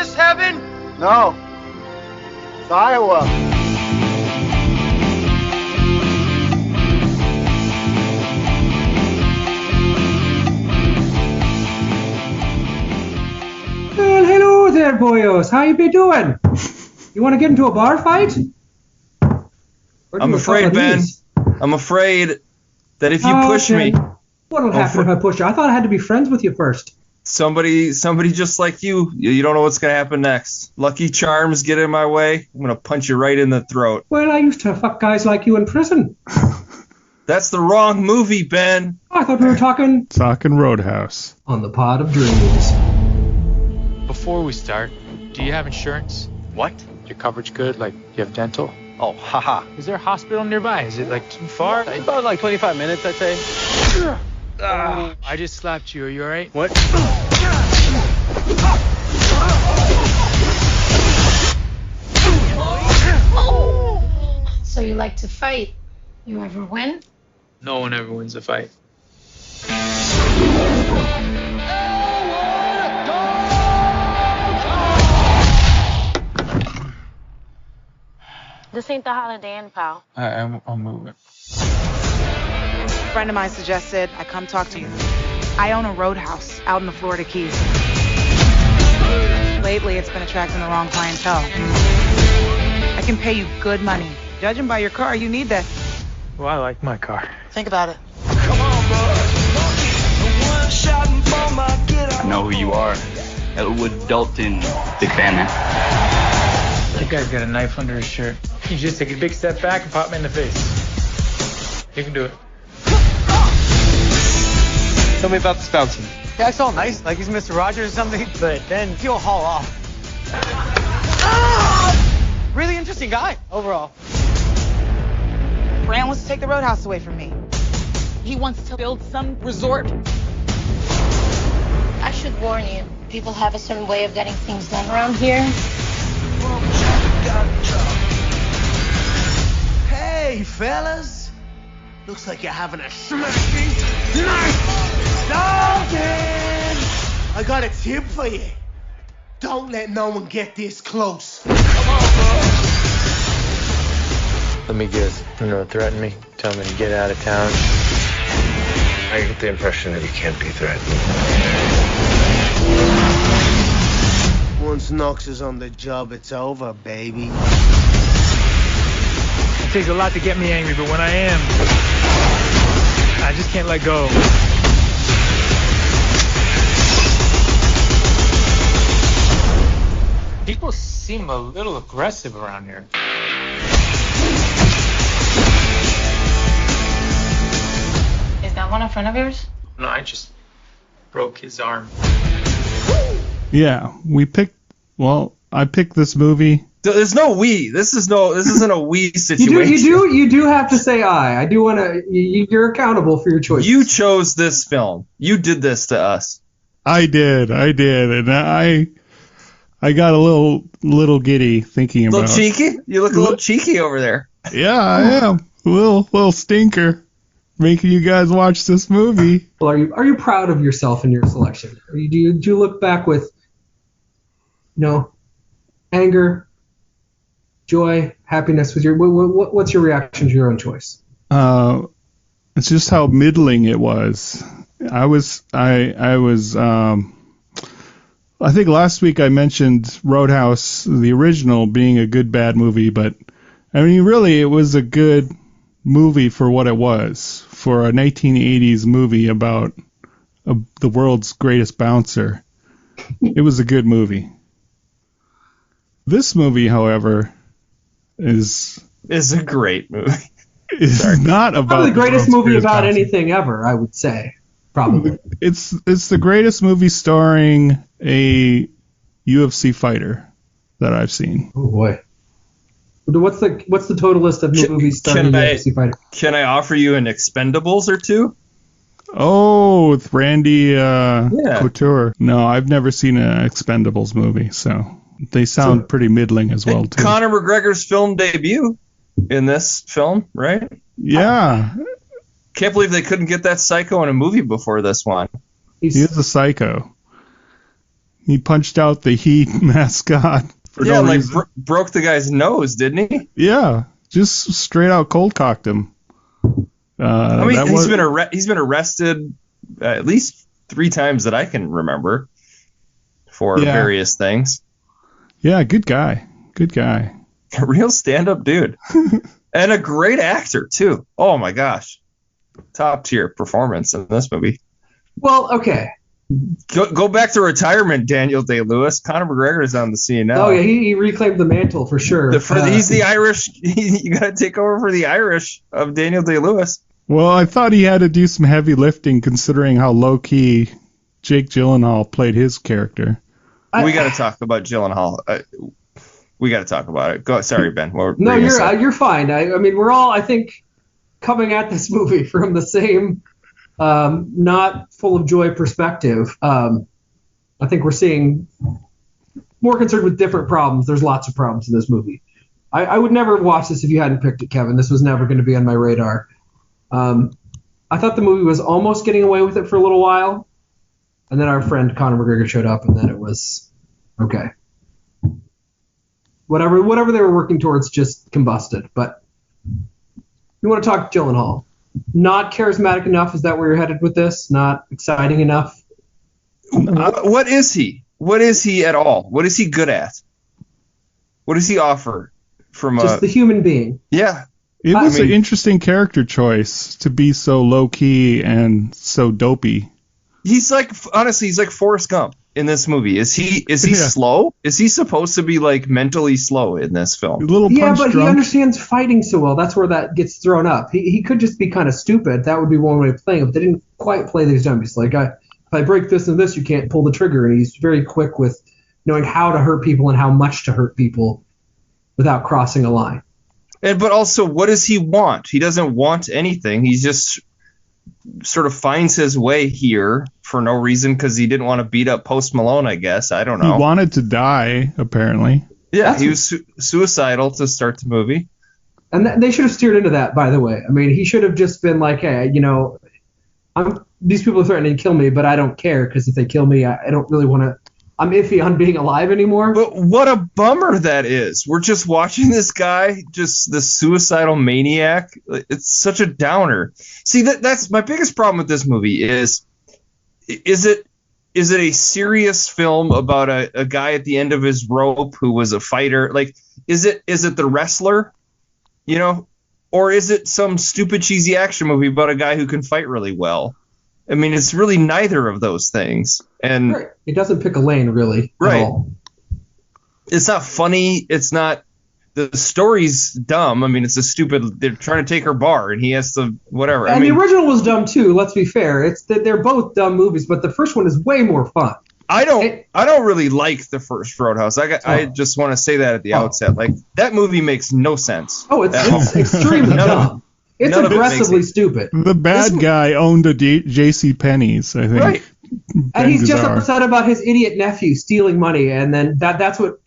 this heaven? No. It's Iowa. Well, hello there, boyos. How you been doing? You want to get into a bar fight? I'm afraid, Ben. I'm afraid that if you push me... What'll happen if I push you? I thought I had to be friends with you first. Somebody just like you don't know what's going to happen next. Lucky Charms get in my way, I'm going to punch you right in the throat. Well, I used to fuck guys like you in prison. That's the wrong movie, Ben. I thought we were talking Roadhouse. On the Pod of Dreams. Before we start, do you have insurance? What? Your coverage good? Like, you have dental? Oh, haha. Is there a hospital nearby? Is it, like, too far? About like 25 minutes, I'd say. I just slapped you. Are you alright? What? So you like to fight? You ever win? No one ever wins a fight. This ain't the Holiday Inn, pal. I'm moving. A friend of mine suggested I come talk to you. I own a roadhouse out in the Florida Keys. Lately, it's been attracting the wrong clientele. I can pay you good money. Judging by your car, you need that. Well, I like my car. Think about it. I know who you are. Elwood Dalton. Big fan, man. That guy's got a knife under his shirt. You just take a big step back and pop me in the face. You can do it. Tell me about this bouncer. Yeah, it's all nice, like he's Mr. Rogers or something, but then he'll haul off. Really interesting guy, overall. Brand wants to take the roadhouse away from me. He wants to build some resort. I should warn you. People have a certain way of getting things done around here. Hey, fellas. Looks like you're having a smashing night. Dalton! I got a tip for you. Don't let no one get this close. Let me guess. Threaten me. Tell me to get out of town. I get the impression that you can't be threatened. Once Knox is on the job, it's over, baby. It takes a lot to get me angry, but when I am, I just can't let go. People seem a little aggressive around here. Is that one a friend of yours? No, I just broke his arm. Yeah, I picked this movie. There's no we. This isn't a we situation. You do have to say I do want to. You're accountable for your choices. You chose this film. You did this to us. I did, and I got a little giddy thinking about. Little cheeky? You look a little cheeky over there. Yeah, I am. Little stinker, making you guys watch this movie. Well, are you proud of yourself and your selection? Do you look back with, anger, joy, happiness with your what's your reaction to your own choice? It's just how middling it was. I think last week I mentioned Roadhouse, the original, being a good bad movie, but I mean really it was a good movie for what it was, for a 1980s movie about the world's greatest bouncer. It was a good movie. This movie, however, is a great movie. It's not about probably the greatest movie about bouncer. anything ever, I would say. Probably. It's the greatest movie starring a UFC fighter that I've seen. Oh boy. What's the total list of movies starring a UFC fighter? Can I offer you an Expendables or two? Oh, with Randy Couture. No, I've never seen an Expendables movie, so they sound pretty middling as well too. Conor McGregor's film debut in this film, right? Yeah. Can't believe they couldn't get that psycho in a movie before this one. He is a psycho. He punched out the Heat mascot for no reason. Broke the guy's nose, didn't he? Yeah, just straight out cold cocked him. He's been arrested at least 3 times that I can remember for various things. Yeah, good guy. A real stand-up dude. And a great actor, too. Oh, my gosh. Top-tier performance in this movie. Well, okay. Go back to retirement, Daniel Day-Lewis. Conor McGregor's on the scene now. Oh, yeah, he reclaimed the mantle for sure. He's the Irish. You got to take over for the Irish of Daniel Day-Lewis. Well, I thought he had to do some heavy lifting considering how low-key Jake Gyllenhaal played his character. We got to talk about Gyllenhaal. We got to talk about it. Go. Sorry, Ben. No, you're fine. I mean, we're all, I think, coming at this movie from the same not full of joy perspective. I think we're seeing more concerned with different problems. There's lots of problems in this movie. I would never watch this if you hadn't picked it, Kevin. This was never going to be on my radar. I thought the movie was almost getting away with it for a little while, and then our friend Conor McGregor showed up, and then it was okay. Whatever they were working towards just combusted. But you want to talk Gyllenhaal. Not charismatic enough? Is that where you're headed with this? Not exciting enough? What is he? What is he at all? What is he good at? What does he offer from just the human being? Yeah. It was an interesting character choice to be so low-key and so dopey. He's like Forrest Gump in this movie. Is he slow? Is he supposed to be like mentally slow in this film? But he understands fighting so well. That's where that gets thrown up. He could just be kind of stupid. That would be one way of playing it. But they didn't quite play these zombies. Like, if I break this and this, you can't pull the trigger. And he's very quick with knowing how to hurt people and how much to hurt people without crossing a line. But also, what does he want? He doesn't want anything. He just sort of finds his way here for no reason because he didn't want to beat up Post Malone, I guess. I don't know. He wanted to die, apparently. Yeah, he was suicidal to start the movie. And they should have steered into that, by the way. I mean, he should have just been like, hey, these people are threatening to kill me, but I don't care because if they kill me, I don't really want to. I'm iffy on being alive anymore. But what a bummer that is. We're just watching this guy, just the suicidal maniac. It's such a downer. See, that's my biggest problem with this movie is it a serious film about a guy at the end of his rope who was a fighter? Like, is it The Wrestler? Or is it some stupid cheesy action movie about a guy who can fight really well? I mean, it's really neither of those things. And right. It doesn't pick a lane, really. Right. At all. It's not funny. It's not. The story's dumb. I mean, it's a stupid. They're trying to take her bar, and he has to whatever. And the original was dumb too. Let's be fair. It's that they're both dumb movies, but the first one is way more fun. I don't really like the first Roadhouse. I just want to say that at the outset. Like, that movie makes no sense. Oh, it's extremely dumb. It's aggressively stupid. The bad guy owned a J.C. Penney's, I think. Right. And he's just upset about his idiot nephew stealing money, and then that's what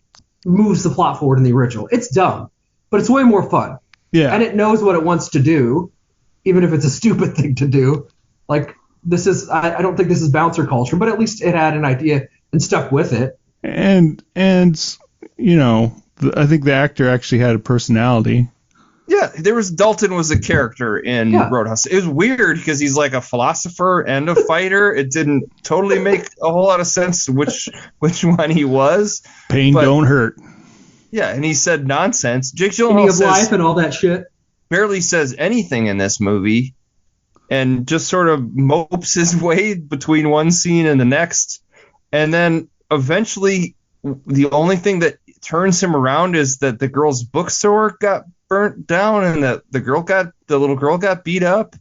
moves the plot forward in the original. It's dumb, but it's way more fun. Yeah. And it knows what it wants to do, even if it's a stupid thing to do. Like, this is, I don't think this is bouncer culture, but at least it had an idea and stuck with it. And I think the actor actually had a personality. Yeah, Dalton was a character in Roadhouse. It was weird because he's like a philosopher and a fighter. It didn't totally make a whole lot of sense which one he was. Pain don't hurt. Yeah, and he said nonsense. Jake Gyllenhaal says life and all that shit. Barely says anything in this movie, and just sort of mopes his way between one scene and the next, and then eventually the only thing that turns him around is that the girl's bookstore got burnt down and the little girl got beat up.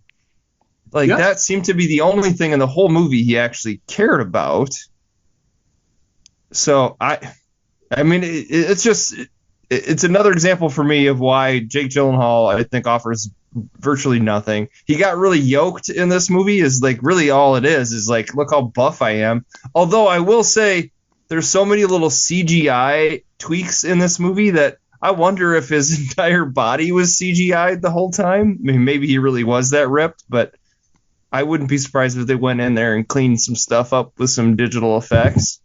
Like, that seemed to be the only thing in the whole movie he actually cared about. So I mean, it's another example for me of why Jake Gyllenhaal, I think, offers virtually nothing. He got really yoked in this movie is like really all it is like, look how buff I am. Although I will say there's so many little CGI tweaks in this movie that I wonder if his entire body was CGI'd the whole time. I mean, maybe he really was that ripped, but I wouldn't be surprised if they went in there and cleaned some stuff up with some digital effects.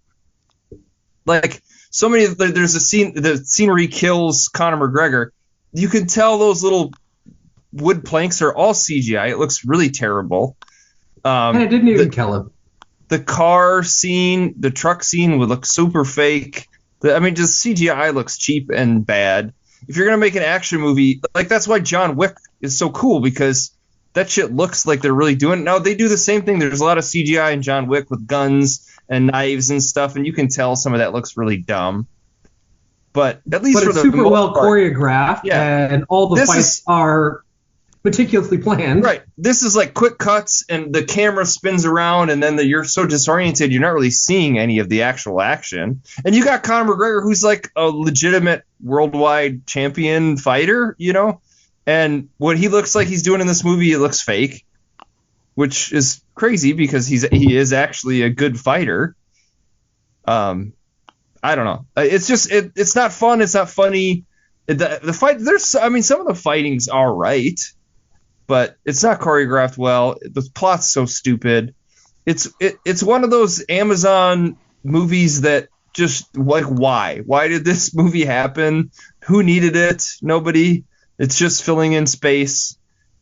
Like so many, there's the scene where he kills Conor McGregor. You can tell those little wood planks are all CGI. It looks really terrible. And it didn't even kill him. The car scene, the truck scene would look super fake. Just CGI looks cheap and bad. If you're going to make an action movie, like that's why John Wick is so cool, because that shit looks like they're really doing it. Now, they do the same thing. There's a lot of CGI in John Wick with guns and knives and stuff, and you can tell some of that looks really dumb. But at least it's super well choreographed, and all the fights are meticulously planned. Right. This is like quick cuts, and the camera spins around, and then you're so disoriented, you're not really seeing any of the actual action. And you got Conor McGregor, who's like a legitimate worldwide champion fighter, and what he looks like he's doing in this movie, it looks fake, which is crazy because he is actually a good fighter. I don't know. It's just it's not fun. It's not funny. The fight, some of the fighting's all right, but it's not choreographed well. The plot's so stupid. It's one of those Amazon movies that just like, why did this movie happen? Who needed it? Nobody. It's just filling in space.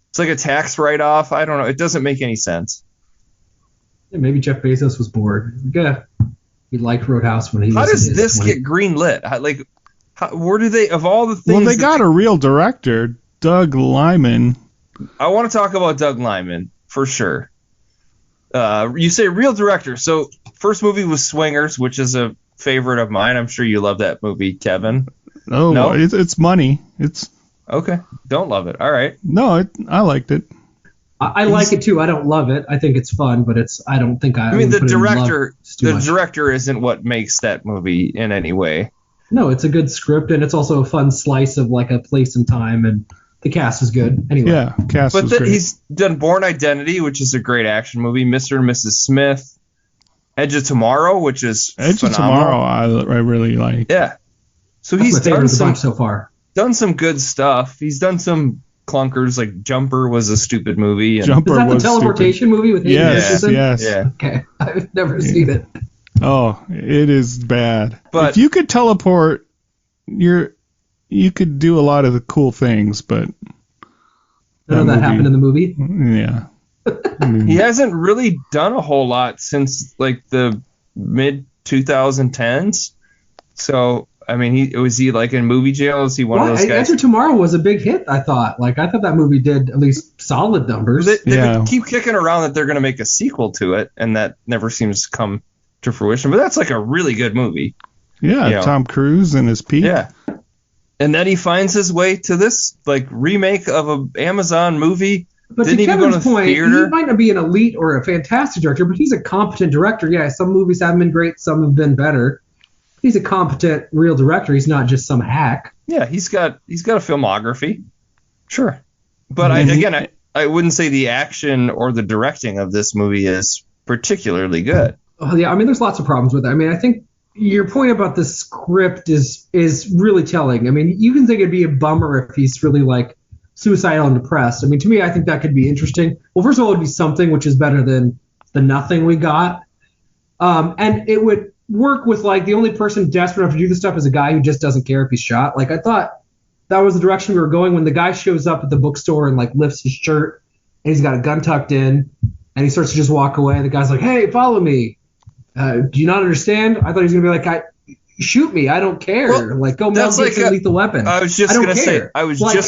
It's like a tax write-off. I don't know. It doesn't make any sense. Yeah, maybe Jeff Bezos was bored. Yeah, he liked Roadhouse when he was. How does this get greenlit? Where do they, of all the things? Well, they got a real director, Doug Liman. I want to talk about Doug Liman for sure. You say real director. So first movie was Swingers, which is a favorite of mine. I'm sure you love that movie, Kevin. Oh, no? It's money. It's okay. Don't love it. All right. No, I liked it. I like it too. I don't love it. I think it's fun, but I don't think I. I mean, the director isn't what makes that movie in any way. No, it's a good script, and it's also a fun slice of like a place and time, and the cast is good. Anyway. Yeah, cast was great. He's done Born Identity, which is a great action movie. Mr. and Mrs. Smith. Edge of Tomorrow, which is Edge of Tomorrow, I really like. Yeah. So That's he's my favorite of the bunch so far. Done some good stuff. He's done some clunkers, like Jumper was a stupid movie. Jumper was the teleportation stupid. Movie with Hayden Christensen? Yes. Yeah. Okay, I've never seen it. Oh, it is bad. But if you could teleport, you could do a lot of the cool things, but none of that happened in the movie. Yeah. He hasn't really done a whole lot since like the mid 2010s. So I mean, was he like in movie jail? Is he one of those guys? Edge of Tomorrow was a big hit, I thought. Like, I thought that movie did at least solid numbers. They keep kicking around that they're going to make a sequel to it, and that never seems to come to fruition. But that's like a really good movie. Yeah, Tom Cruise and his peak. Yeah. And then he finds his way to this like remake of an Amazon movie. But Didn't to even Kevin's go to point, theater. he might not be an elite or a fantastic director, but he's a competent director. Yeah, some movies haven't been great, some have been better. He's a competent, real director. He's not just some hack. Yeah, he's got a filmography. Sure. But I wouldn't say the action or the directing of this movie is particularly good. Oh, yeah, I mean, there's lots of problems with it. I mean, I think your point about the script is really telling. I mean, you can think it'd be a bummer if he's really like suicidal and depressed. I mean, to me, I think that could be interesting. Well, first of all, it would be something, which is better than the nothing we got. And it would work with like the only person desperate enough to do this stuff is a guy who just doesn't care if he's shot. Like, I thought that was the direction we were going when the guy shows up at the bookstore and like lifts his shirt and he's got a gun tucked in and he starts to just walk away. The guy's like, "Hey, follow me. Do you not understand?" I thought he was gonna be like, "Shoot me, I don't care." Well, like, go Mel Gibson, Lethal Weapon. I was just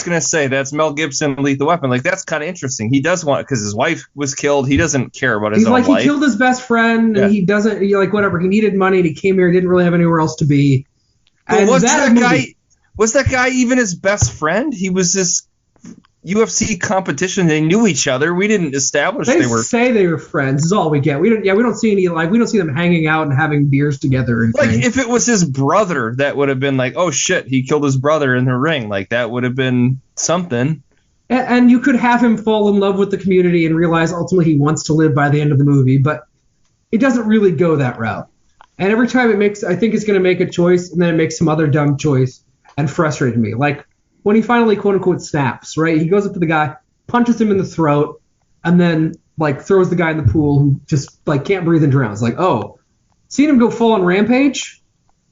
gonna say that's Mel Gibson, Lethal Weapon. Like, that's kind of interesting. He does want, because his wife was killed. He doesn't care about his own life. He killed his best friend, and he doesn't. Whatever. He needed money, and he came here. He didn't really have anywhere else to be. But was that guy even his best friend? He was this UFC competition. They knew each other. We didn't establish they were. Say they were friends. Is all we get. We don't see any we don't see them hanging out and having beers together. And like, if it was his brother, that would have been like, oh shit, he killed his brother in the ring. Like, that would have been something. And you could have him fall in love with the community and realize ultimately he wants to live by the end of the movie, but it doesn't really go that route. And every time I think it's going to make a choice, and then it makes some other dumb choice and frustrated me. Like, when he finally, quote unquote, snaps, right? He goes up to the guy, punches him in the throat, and then like throws the guy in the pool who just like can't breathe and drowns. Like, oh, seeing him go full on rampage,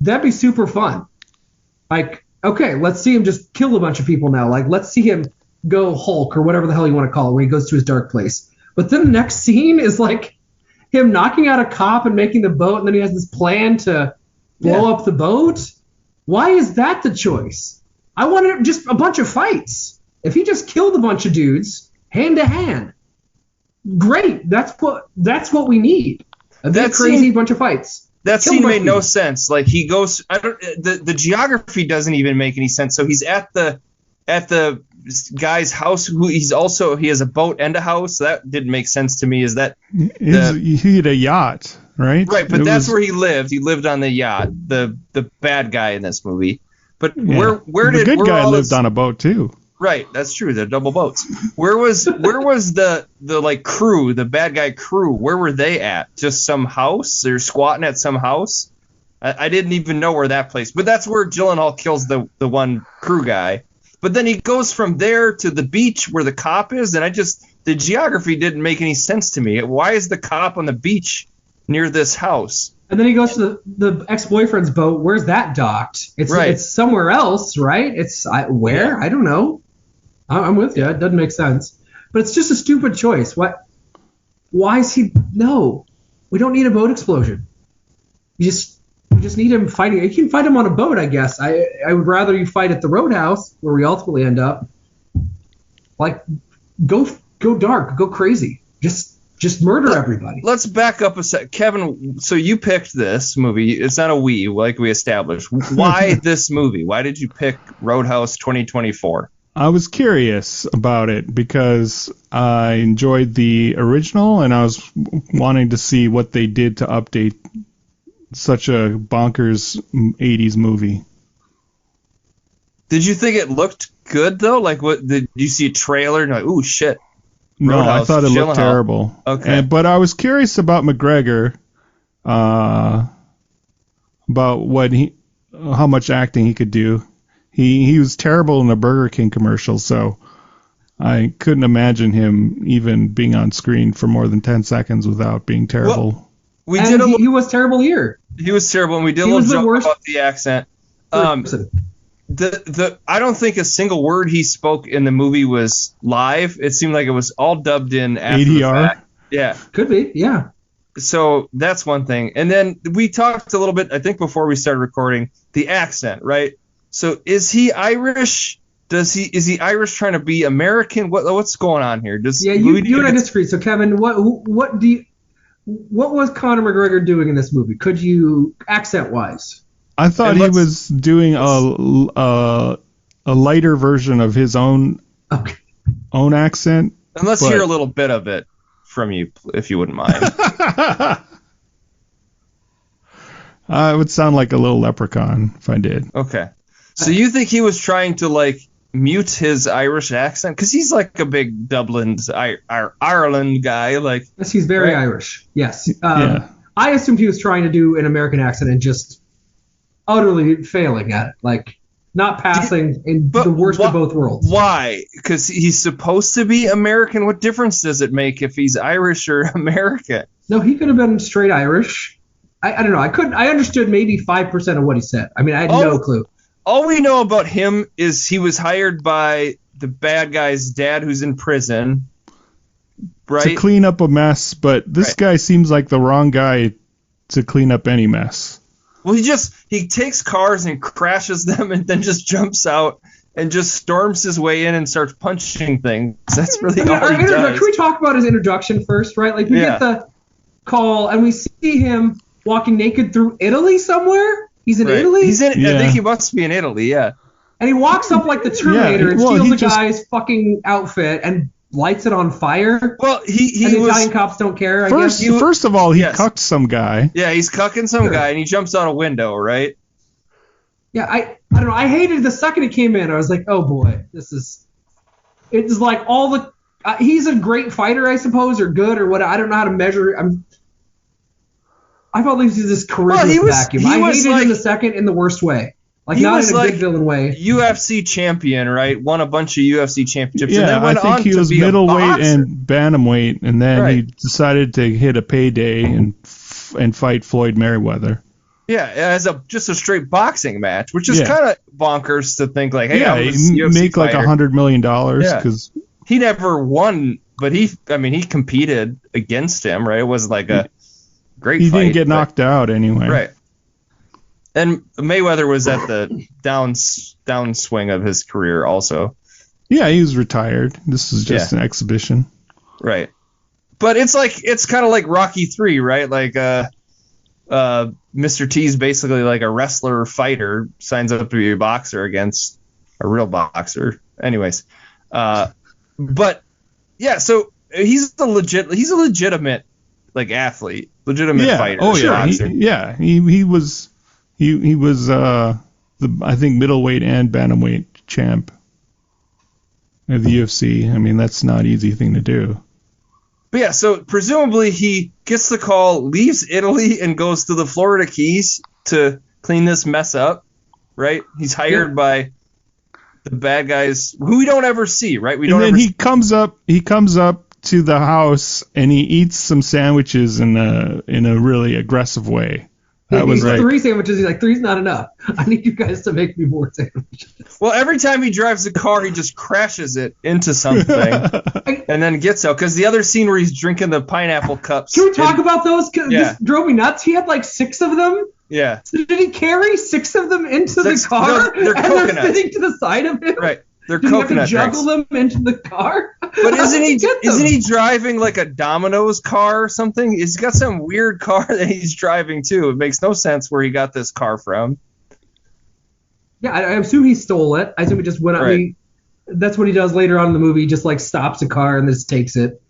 That'd be super fun. Like, okay, let's see him just kill a bunch of people now. Like, let's see him go Hulk or whatever the hell you want to call it when he goes to his dark place. But then the next scene is like him knocking out a cop and making the boat, and then he has this plan to blow up the boat. Why is that the choice? I wanted just a bunch of fights. If he just killed a bunch of dudes hand to hand, great. That's what we need. That crazy bunch of fights. That scene made no sense. Like he goes, the geography doesn't even make any sense. So he's at the guy's house. He has a boat and a house. So that didn't make sense to me. Is that he had a yacht, right? Right, but that's where he lived. He lived on the yacht. The bad guy in this movie. But where did the good guy lived on a boat too? Right, that's true. They're double boats. Where was the like crew, the bad guy crew? Where were they at? Just some house? They're squatting at some house? I didn't even know where that place. But that's where Gyllenhaal kills the one crew guy. But then he goes from there to the beach where the cop is, and the geography didn't make any sense to me. Why is the cop on the beach near this house? And then he goes to the ex-boyfriend's boat. Where's that docked? It's somewhere else, right? Where? Yeah. I don't know. I'm with you. It doesn't make sense. But it's just a stupid choice. Why is he... No. We don't need a boat explosion. We just need him fighting. You can fight him on a boat, I guess. I would rather you fight at the Roadhouse, where we ultimately end up. Like, go dark. Go crazy. Just murder everybody. Let's back up a sec. Kevin, so you picked this movie. It's not a we, like we established. Why this movie? Why did you pick Roadhouse 2024? I was curious about it because I enjoyed the original and I was wanting to see what they did to update such a bonkers 80s movie. Did you think it looked good though? Like, what did you see a trailer and like, ooh shit? No, I thought it looked terrible. Okay, but I was curious about McGregor, about how much acting he could do. He was terrible in the Burger King commercial, so I couldn't imagine him even being on screen for more than 10 seconds without being terrible. Well, he was terrible here. He was terrible, and we did a little joke about the accent. I don't think a single word he spoke in the movie was live. It seemed like it was all dubbed in after ADR? the fact. Yeah. Could be, yeah. So that's one thing. And then we talked a little bit, I think before we started recording, the accent, right? So is he Irish? Is he Irish trying to be American? What's going on here? You and I disagree. So Kevin, what was Conor McGregor doing in this movie? Could you accent wise? I thought he was doing a lighter version of his own accent. And let's hear a little bit of it from you, if you wouldn't mind. It would sound like a little leprechaun if I did. Okay. So you think he was trying to like mute his Irish accent? Because he's like a big Dublin, Ireland guy. Like, yes, he's very Irish. Yes. Yeah. I assumed he was trying to do an American accent and just utterly failing at it. Like, not passing in the worst of both worlds. Why? Because he's supposed to be American? What difference does it make if he's Irish or American? No, he could have been straight Irish. I don't know. I understood maybe 5% of what he said. I mean, I had no clue. All we know about him is he was hired by the bad guy's dad who's in prison, right? To clean up a mess, but this guy seems like the wrong guy to clean up any mess. Well, he takes cars and crashes them and then just jumps out and just storms his way in and starts punching things. That's really all he does. Can we talk about his introduction first, right? Like, we get the call and we see him walking naked through Italy somewhere. He's in Italy? I think he must be in Italy, yeah. And he walks up like the Terminator and steals the guy's fucking outfit and lights it on fire. Well, and the Italian cops don't care, I guess. First of all, he cucked some guy. Yeah, he's cucking some guy, and he jumps out a window, right? Yeah, I don't know. I hated the second it came in. I was like, oh, boy, it's like all the... he's a great fighter, I suppose, or good, or what. I don't know how to measure it. I felt like he was this charisma vacuum. I hated him in the second in the worst way. Like, not in a good villain way. UFC champion, right? Won a bunch of UFC championships. Yeah, and then went I think he was middleweight and bantamweight, and then he decided to hit a payday and fight Floyd Mayweather. Yeah, as just a straight boxing match, which is kind of bonkers to think like, hey, he make like $100 million because he never won, but he competed against him, right? It wasn't like a great he fight. He didn't get knocked out anyway. Right. And Mayweather was at the downswing of his career also. Yeah, he was retired. This is just an exhibition. Right. But it's kind of like Rocky 3, right? Like Mr. T's basically like a wrestler fighter signs up to be a boxer against a real boxer. Anyways, but yeah, so he's a legitimate like athlete, legitimate fighter. Oh yeah, he was I think middleweight and bantamweight champ of the UFC. I mean, that's not an easy thing to do. But yeah, so presumably he gets the call, leaves Italy, and goes to the Florida Keys to clean this mess up, right? He's hired by the bad guys who we don't ever see, right? He comes up to the house and he eats some sandwiches in a really aggressive way. That was like 3 sandwiches. He's like, 3's not enough. I need you guys to make me more sandwiches. Well, every time he drives the car, he just crashes it into something and then gets out. Because the other scene where he's drinking the pineapple cups. Can we talk about those? Because this drove me nuts. He had like 6 of them. Yeah. So did he carry 6 of them into the car? No, they're coconuts. They're sitting to the side of him? Right. They're Did coconut he have to juggle drinks. them into the car? But isn't he driving like a Domino's car or something? He's got some weird car that he's driving too. It makes no sense where he got this car from. Yeah, I assume he stole it. I assume he just went out. Right. That's what he does later on in the movie. He just like stops a car and just takes it.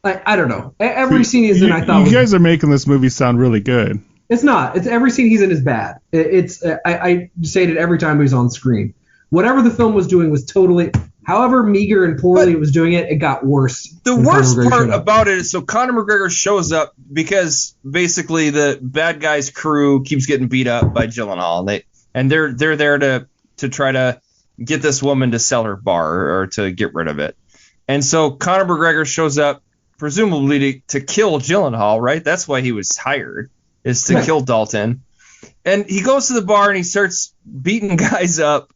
I don't know. Every scene he's in, I thought you guys are making this movie sound really good. It's not. It's every scene he's in is bad. I say it every time he's on screen. Whatever the film was doing was totally, however meager and poorly it was doing it, it got worse. The worst part about it is, so Conor McGregor shows up because basically the bad guy's crew keeps getting beat up by Gyllenhaal, and they're there to try to get this woman to sell her bar or to get rid of it. And so Conor McGregor shows up presumably to kill Gyllenhaal, right? That's why he was hired, is to kill Dalton. And he goes to the bar and he starts beating guys up.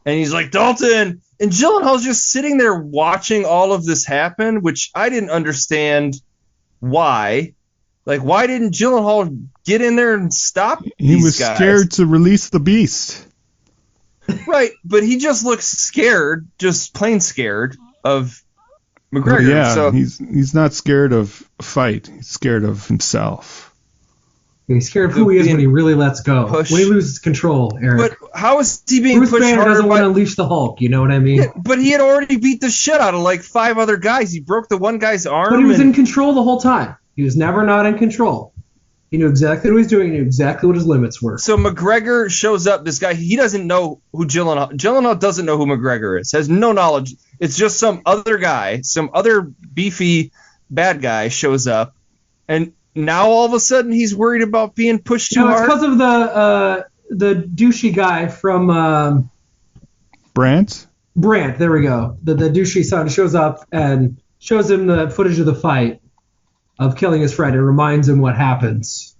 And he's like, Dalton! And Gyllenhaal's just sitting there watching all of this happen, which I didn't understand why. Like, why didn't Gyllenhaal get in there and stop these guys? He was scared to release the beast. Right, but he just looks scared, just plain scared of McGregor. Well, yeah, so he's not scared of a fight. He's scared of himself. He's scared of who he is when he really lets go. When he loses control, Eric. But how is he being Bruce pushed Banner harder? doesn't want to unleash the Hulk, you know what I mean? Yeah, but he had already beat the shit out of like 5 other guys. He broke the one guy's arm. But he was in control the whole time. He was never not in control. He knew exactly what he was doing. He knew exactly what his limits were. So McGregor shows up. This guy, he doesn't know who Gyllenhaal doesn't know who McGregor is. Has no knowledge. It's just some other guy, some other beefy bad guy shows up, and now all of a sudden he's worried about being pushed too hard. It's because of the douchey guy from Brandt. Brandt, there we go. The douchey son shows up and shows him the footage of the fight of killing his friend. It reminds him what happens.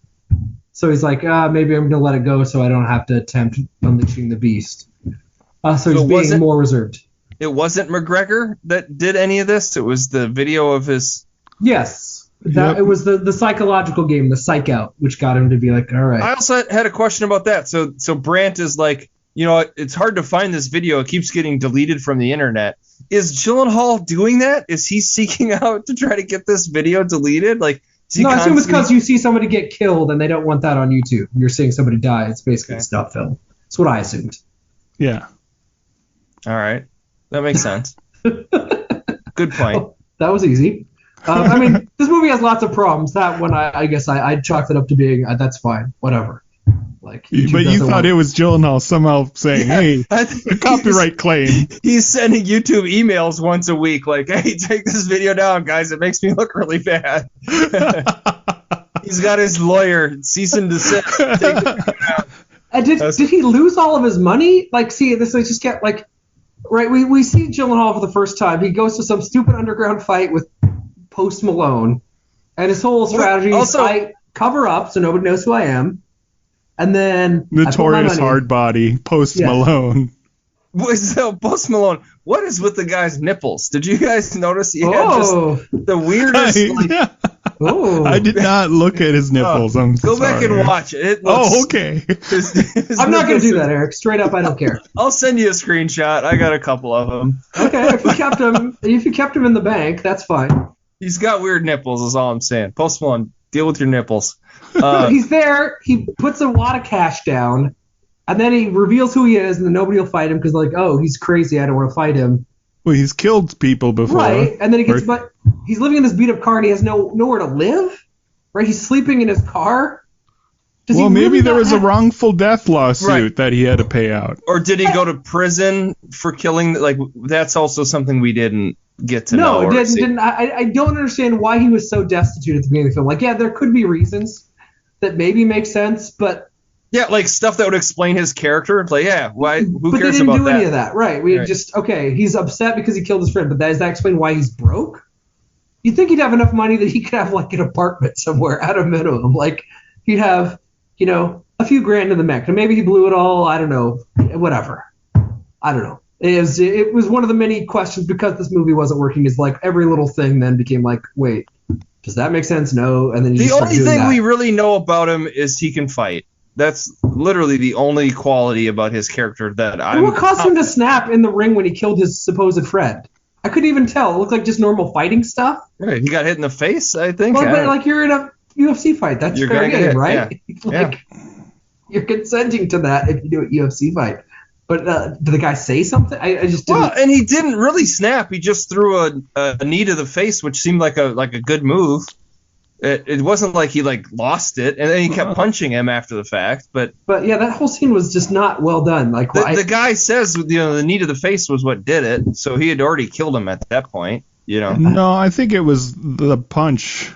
So he's like, maybe I'm gonna let it go so I don't have to attempt unleashing the beast. So he's being more reserved. It wasn't McGregor that did any of this. It was the video of his. Yes. It was the psychological game, the psych out, which got him to be like, all right. I also had a question about that. So Brandt is like, it's hard to find this video. It keeps getting deleted from the internet. Is Gyllenhaal doing that? Is he seeking out to try to get this video deleted? Like, no, I assume it's because you see somebody get killed and they don't want that on YouTube. You're seeing somebody die. It's basically a stuff film. That's what I assumed. Yeah. All right. That makes sense. Good point. Oh, that was easy. I mean, this movie has lots of problems. That one, I guess I chalked it up to being, that's fine, whatever. Like, but you thought it was Gyllenhaal somehow saying, hey, a copyright claim. He's sending YouTube emails once a week like, hey, take this video down, guys. It makes me look really bad. He's got his lawyer, cease and desist. Take the video down. Did he lose all of his money? Like, see, this I just get, like, right, we see Gyllenhaal for the first time. He goes to some stupid underground fight with Post Malone, and his whole strategy is I cover up so nobody knows who I am. And then Notorious Hard Body, Post Malone. So Post Malone, what is with the guy's nipples? Did you guys notice he had just the weirdest? I did not look at his nipples. Go back and watch it. It looks, okay. I'm not going to do that, Eric. Straight up, I don't care. I'll send you a screenshot. I got a couple of them. Okay, if you kept him in the bank, that's fine. He's got weird nipples, is all I'm saying. Post Malone, deal with your nipples. He's there. He puts a lot of cash down. And then he reveals who he is, and then nobody will fight him because, like, oh, he's crazy. I don't want to fight him. Well, he's killed people before. Right, and then but he's living in this beat-up car, and he has nowhere to live. Right, he's sleeping in his car. Maybe there was a wrongful death lawsuit that he had to pay out. Or did he go to prison for killing? Like, that's also something we didn't get to know. No, didn't. I don't understand why he was so destitute at the beginning of the film. Like, yeah, there could be reasons that maybe make sense, but. Yeah, like stuff that would explain his character. Like, yeah, why? Who cares about that? But they didn't do any of that, right? He's upset because he killed his friend, but does that explain why he's broke? You'd think he'd have enough money that he could have like an apartment somewhere at a minimum. Like he'd have, a few grand in the bank, and maybe he blew it all. I don't know, whatever. I don't know. It was one of the many questions because this movie wasn't working. Is like every little thing then became like, wait, does that make sense? No, and then the only thing we really know about him is he can fight. That's literally the only quality about his character that I. What caused him to snap in the ring when he killed his supposed friend? I couldn't even tell. It looked like just normal fighting stuff. Right, he got hit in the face, I think. Well, but like you're in a UFC fight, that's fair game, right? Yeah. You're consenting to that if you do a UFC fight. But did the guy say something? I just didn't. Well, and he didn't really snap. He just threw a knee to the face, which seemed like a good move. It wasn't like he like lost it, and then he kept punching him after the fact. But yeah, that whole scene was just not well done. Like the guy says, the knee to the face was what did it, so he had already killed him at that point. No, I think it was the punch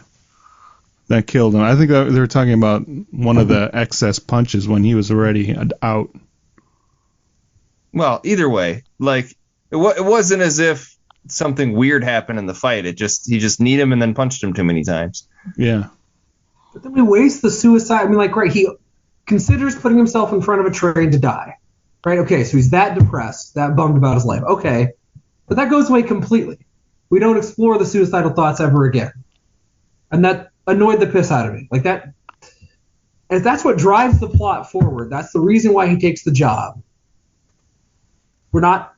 that killed him. I think that they were talking about one of the excess punches when he was already out. Well, either way, like it wasn't as if something weird happened in the fight. He just kneed him and then punched him too many times. Yeah. But then we waste the suicide. I mean, like, right, he considers putting himself in front of a train to die. Right? Okay, so he's that depressed, that bummed about his life. Okay. But that goes away completely. We don't explore the suicidal thoughts ever again. And that annoyed the piss out of me. Like that, if that's what drives the plot forward, that's the reason why he takes the job. We're not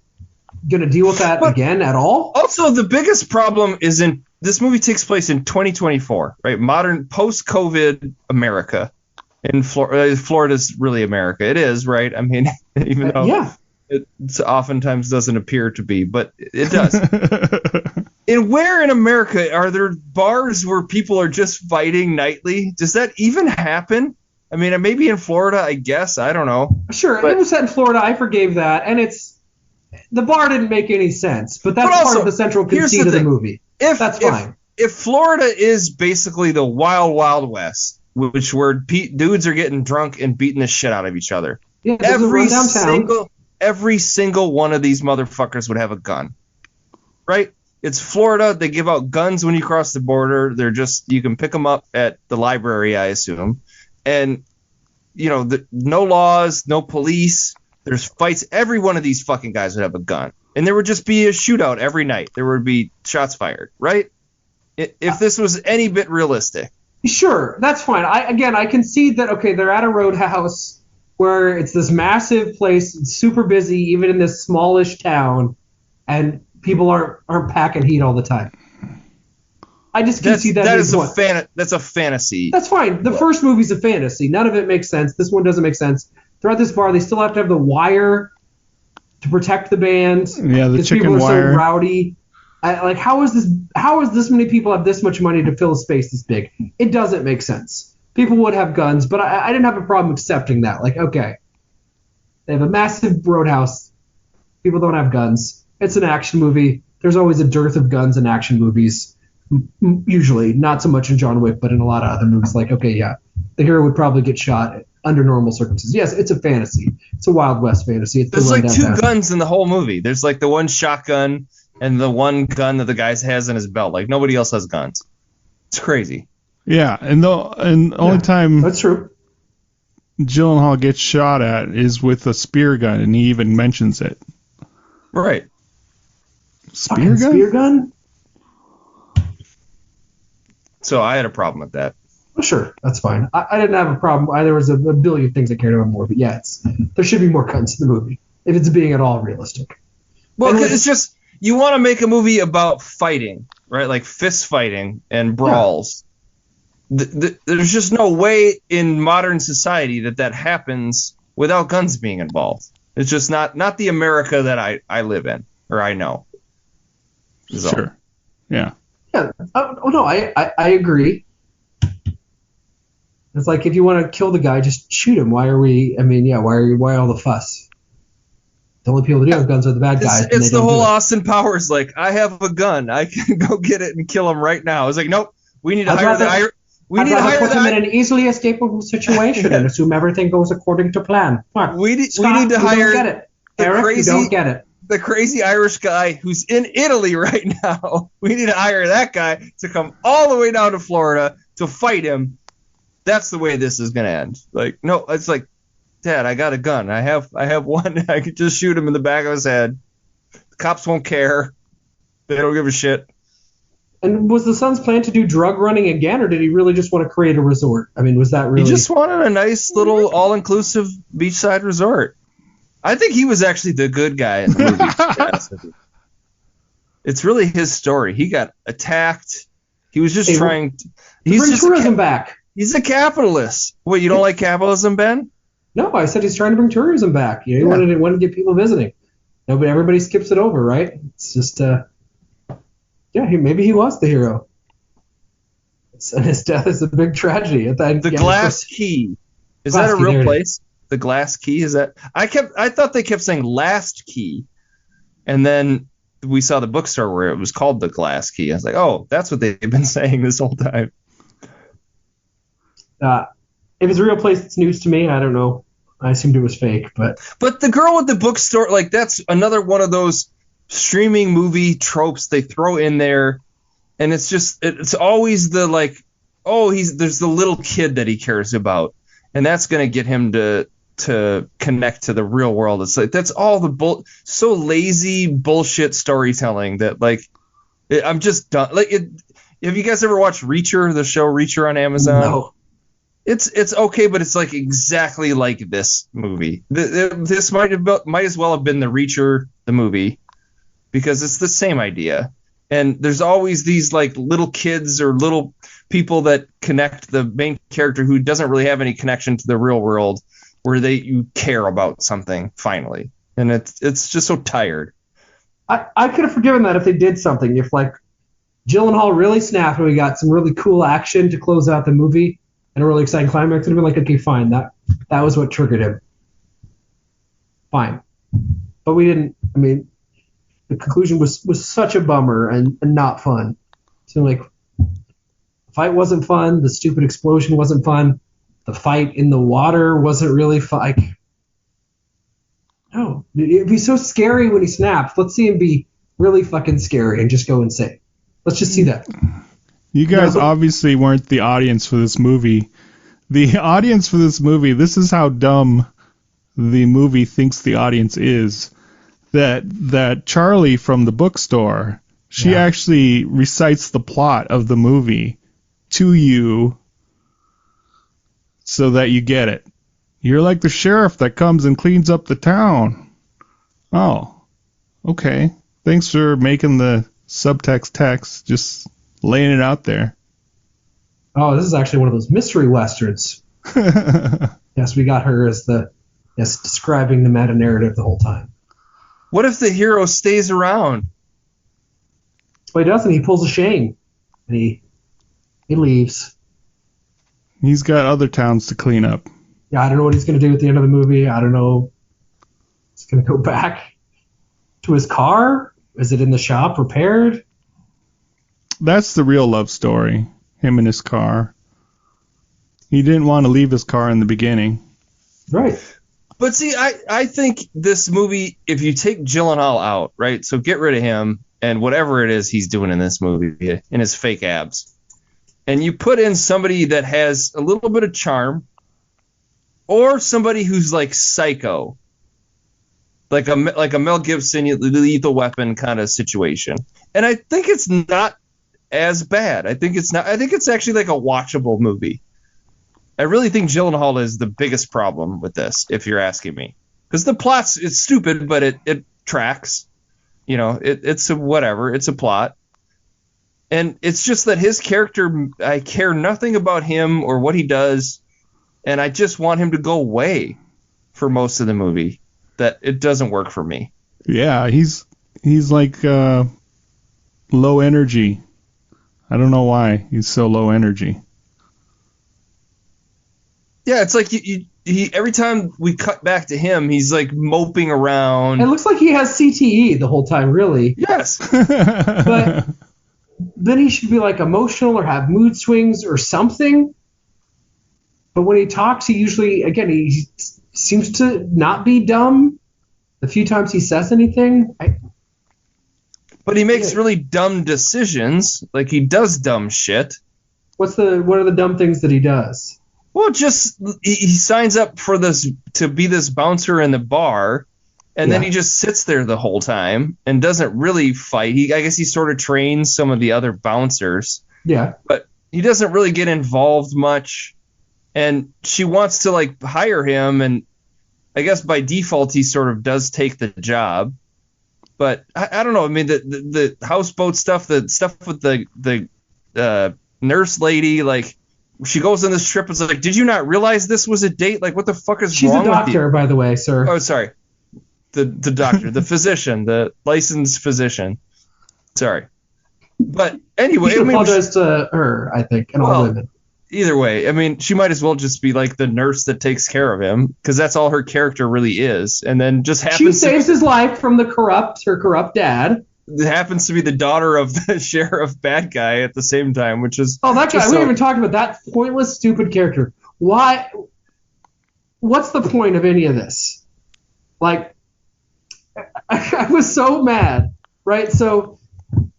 going to deal with that again at all. Also, the biggest problem is this movie takes place in 2024, right? Modern post-COVID America. In Florida's really America. It is, right? I mean, even though it oftentimes doesn't appear to be, but it does. And where in America are there bars where people are just fighting nightly? Does that even happen? I mean, maybe in Florida, I guess. I don't know. Sure, it was set in Florida. I forgave that, and the bar didn't make any sense, but that's part of the central conceit of the movie. That's fine. If Florida is basically the wild, wild west, where dudes are getting drunk and beating the shit out of each other, every single one of these motherfuckers would have a gun, right? It's Florida. They give out guns when you cross the border. You can pick them up at the library, I assume, and no laws, no police. There's fights. Every one of these fucking guys would have a gun. And there would just be a shootout every night. There would be shots fired, right? If this was any bit realistic. Sure, that's fine. I concede that, okay, they're at a roadhouse where it's this massive place, it's super busy, even in this smallish town, and people aren't packing heat all the time. I just concede that's a fantasy. That's fine. The first movie's a fantasy. None of it makes sense. This one doesn't make sense. They're at this bar. They still have to have the wire to protect the band. Yeah, the chicken people are wire. So rowdy. How is this many people have this much money to fill a space this big? It doesn't make sense. People would have guns, but I didn't have a problem accepting that. Like, okay, they have a massive roadhouse. People don't have guns. It's an action movie. There's always a dearth of guns in action movies. Usually, not so much in John Wick, but in a lot of other movies. Like, okay, yeah, the hero would probably get shot under normal circumstances. Yes, it's a fantasy. It's a Wild West fantasy. There's like two guns in the whole movie. There's like the one shotgun and the one gun that the guy has in his belt. Like nobody else has guns. It's crazy. Yeah, and the only time that's true. Gyllenhaal gets shot at is with a spear gun, and he even mentions it. Right. Spear gun? Spear gun? So I had a problem with that. Well, sure, that's fine. I didn't have a problem. There was a billion things I cared about more, but yeah, there should be more guns in the movie if it's being at all realistic. Well, it's just you want to make a movie about fighting, right? Like fist fighting and brawls. Yeah. There's just no way in modern society that happens without guns being involved. It's just not the America that I live in or I know. So. Sure. Yeah. Yeah. Oh no, I agree. It's like if you want to kill the guy, just shoot him. Why all the fuss? The only people that do have guns are the bad guys. It's the whole Austin Powers, like, I have a gun. I can go get it and kill him right now. It's like, nope, we need to hire the Irish. We need to hire him in an easily escapable situation and assume everything goes according to plan. We need to hire. Don't get it. Eric, you don't get it. The crazy Irish guy who's in Italy right now. We need to hire that guy to come all the way down to Florida to fight him. That's the way this is going to end. Like, no, it's like, Dad, I got a gun. I have one. I could just shoot him in the back of his head. The cops won't care. They don't give a shit. And was the son's plan to do drug running again, or did he really just want to create a resort? I mean, was that really... He just wanted a nice little all-inclusive beachside resort. I think he was actually the good guy in the movie. It's really his story. He got attacked. He was just trying... He's bring tourism back. He's a capitalist. What, you don't like capitalism, Ben? No, I said he's trying to bring tourism back. He wanted to get people visiting. No, but everybody skips it over, right? It's just... maybe he was the hero. And his death is a big tragedy. The Glass Key. Is that a real place? The Glass Key? Is that? I thought they kept saying Last Key. And then we saw the bookstore where it was called the Glass Key. I was like, oh, that's what they've been saying this whole time. If it's a real place, it's news to me. I don't know. I assumed it was fake, but the girl with the bookstore, like, that's another one of those streaming movie tropes they throw in there, and it's always the like, there's the little kid that he cares about, and that's gonna get him to connect to the real world. It's like that's all the so lazy bullshit storytelling that like I'm just done. Like, have you guys ever watched Reacher, the show Reacher on Amazon? No. It's okay, but it's like exactly like this movie. This might as well have been the Reacher the movie, because it's the same idea. And there's always these like little kids or little people that connect the main character who doesn't really have any connection to the real world, where you care about something finally. And it's just so tired. I could have forgiven that if they did something. If like Gyllenhaal really snapped and we got some really cool action to close out the movie and a really exciting climax, would have been like, okay, fine. That was what triggered him. Fine. But we didn't. I mean, the conclusion was such a bummer and not fun. So like, the fight wasn't fun. The stupid explosion wasn't fun. The fight in the water wasn't really fun. Like, no, it'd be so scary when he snaps. Let's see him be really fucking scary and just go insane. Let's just see that. You guys obviously weren't the audience for this movie. The audience for this movie, this is how dumb the movie thinks the audience is. That Charlie from the bookstore, she actually recites the plot of the movie to you so that you get it. You're like the sheriff that comes and cleans up the town. Oh, okay. Thanks for making the subtext text, just laying it out there. Oh, this is actually one of those mystery westerns. Yes, we got her as describing the meta narrative the whole time. What if the hero stays around? Well, he doesn't. He pulls a Shane, and he leaves. He's got other towns to clean up. Yeah, I don't know what he's going to do at the end of the movie. I don't know. He's going to go back to his car? Is it in the shop repaired? That's the real love story. Him and his car. He didn't want to leave his car in the beginning. Right. But see, I think this movie, if you take Gyllenhaal out, right, so get rid of him and whatever it is he's doing in this movie, in his fake abs, and you put in somebody that has a little bit of charm or somebody who's like psycho, like a Mel Gibson Lethal Weapon kind of situation. And I think it's not as bad. I think it's actually like a watchable movie. I really think Gyllenhaal is the biggest problem with this, if you're asking me, because the it's stupid, but it tracks. You know, it's a whatever. It's a plot. And it's just that his character, I care nothing about him or what he does, and I just want him to go away for most of the movie. That it doesn't work for me. Yeah, he's like low energy. I don't know why he's so low energy. Yeah, it's like he every time we cut back to him, he's like moping around. It looks like he has CTE the whole time, really. Yes. But then he should be like emotional or have mood swings or something. But when he talks, he usually, again, he seems to not be dumb the few times he says anything. But he makes really dumb decisions. Like, he does dumb shit. What are the dumb things that he does? Well, just he signs up for this to be this bouncer in the bar, and then he just sits there the whole time and doesn't really fight. I guess he sort of trains some of the other bouncers. Yeah. But he doesn't really get involved much. And she wants to like hire him, and I guess by default he sort of does take the job. But I don't know. I mean, the houseboat stuff, the stuff with the nurse lady, like. She goes on this trip. It's like, did you not realize this was a date? Like, what the fuck is She's wrong with you? She's a doctor, by the way, sir. Oh, sorry. The doctor, the physician, the licensed physician. Sorry. But anyway. You should apologize to her, I think, and all women. Either way, I mean, she might as well just be like the nurse that takes care of him, because that's all her character really is. And then just happens She saves his life from her corrupt dad. It happens to be the daughter of the sheriff bad guy at the same time, which is... Oh, that guy. We haven't even talked about that pointless, stupid character. Why? What's the point of any of this? Like, I was so mad, right? So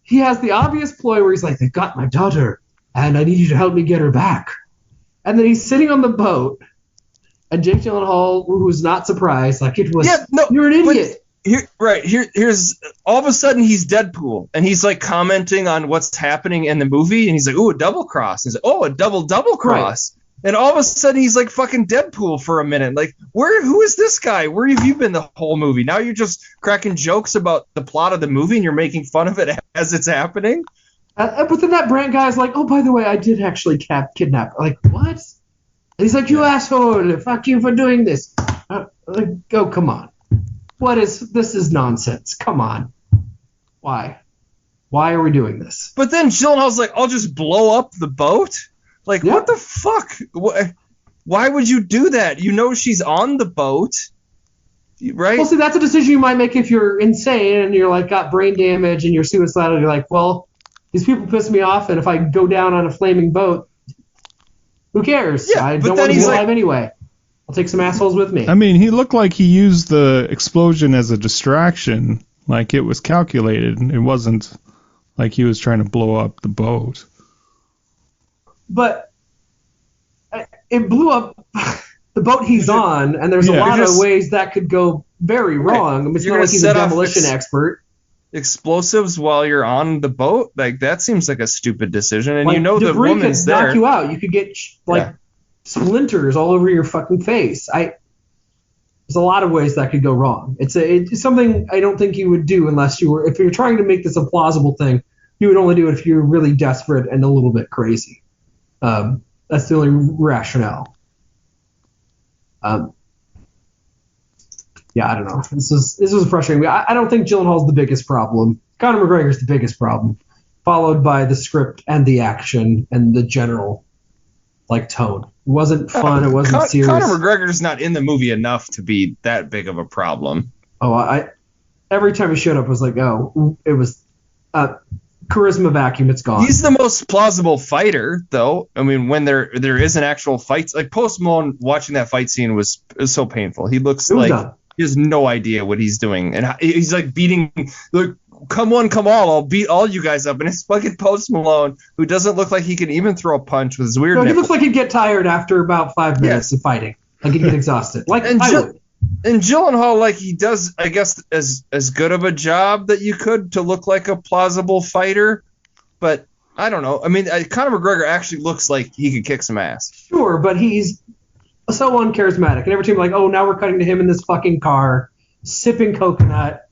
he has the obvious ploy where he's like, they've got my daughter, and I need you to help me get her back. And then he's sitting on the boat, and Jake Gyllenhaal, who's not surprised, like, you're an idiot. Here's all of a sudden he's Deadpool, and he's like commenting on what's happening in the movie, and he's like, "Ooh, a double cross." He's like, "Oh, a double cross," right. And all of a sudden he's like fucking Deadpool for a minute. Like, who is this guy? Where have you been the whole movie? Now you're just cracking jokes about the plot of the movie, and you're making fun of it as it's happening. But then that Brant guy's like, "Oh, by the way, I did actually kidnap." Like, what? And he's like, "You asshole! Fuck you for doing this." Oh, come on. This is nonsense. Come on. Why are we doing this? But then Gyllenhaal's like, I'll just blow up the boat? Like, what the fuck? Why would you do that? You know she's on the boat, right? Well, see, that's a decision you might make if you're insane and you're like got brain damage and you're suicidal. You're like, well, these people piss me off, and if I go down on a flaming boat, who cares? Yeah, I don't want to be alive anyway. I'll take some assholes with me. I mean, he looked like he used the explosion as a distraction, like it was calculated. It wasn't like he was trying to blow up the boat. But it blew up the boat he's on, and there's a lot of ways that could go very wrong. I mean, it's not like he's a demolition expert. Explosives while you're on the boat? Like, that seems like a stupid decision, and like, you know the woman's there. Debris could knock you out. You could get, splinters all over your fucking face. There's a lot of ways that could go wrong. It's something I don't think you would do if you're trying to make this a plausible thing. You would only do it if you're really desperate and a little bit crazy. That's the only rationale. I don't know. This was frustrating. I don't think Gyllenhaal's the biggest problem. Conor McGregor's the biggest problem, followed by the script and the action and the general tone. It wasn't fun. It wasn't serious. Conor McGregor's not in the movie enough to be that big of a problem. Oh, every time he showed up, I was like, oh, it was charisma vacuum. It's gone. He's the most plausible fighter, though. I mean, when there is an actual fight, like Post Malone watching that fight scene was so painful. He looks like he has no idea what he's doing, and he's like beating come one, come all, I'll beat all you guys up. And it's fucking Post Malone, who doesn't look like he can even throw a punch with his weird he looks like he'd get tired after about 5 minutes of fighting. Like he'd get exhausted. Like And I would. And Gyllenhaal, like he does, I guess, as good of a job that you could to look like a plausible fighter, but I don't know. I mean, Conor McGregor actually looks like he could kick some ass. Sure, but he's so uncharismatic. And every time like, oh, now we're cutting to him in this fucking car, sipping coconut,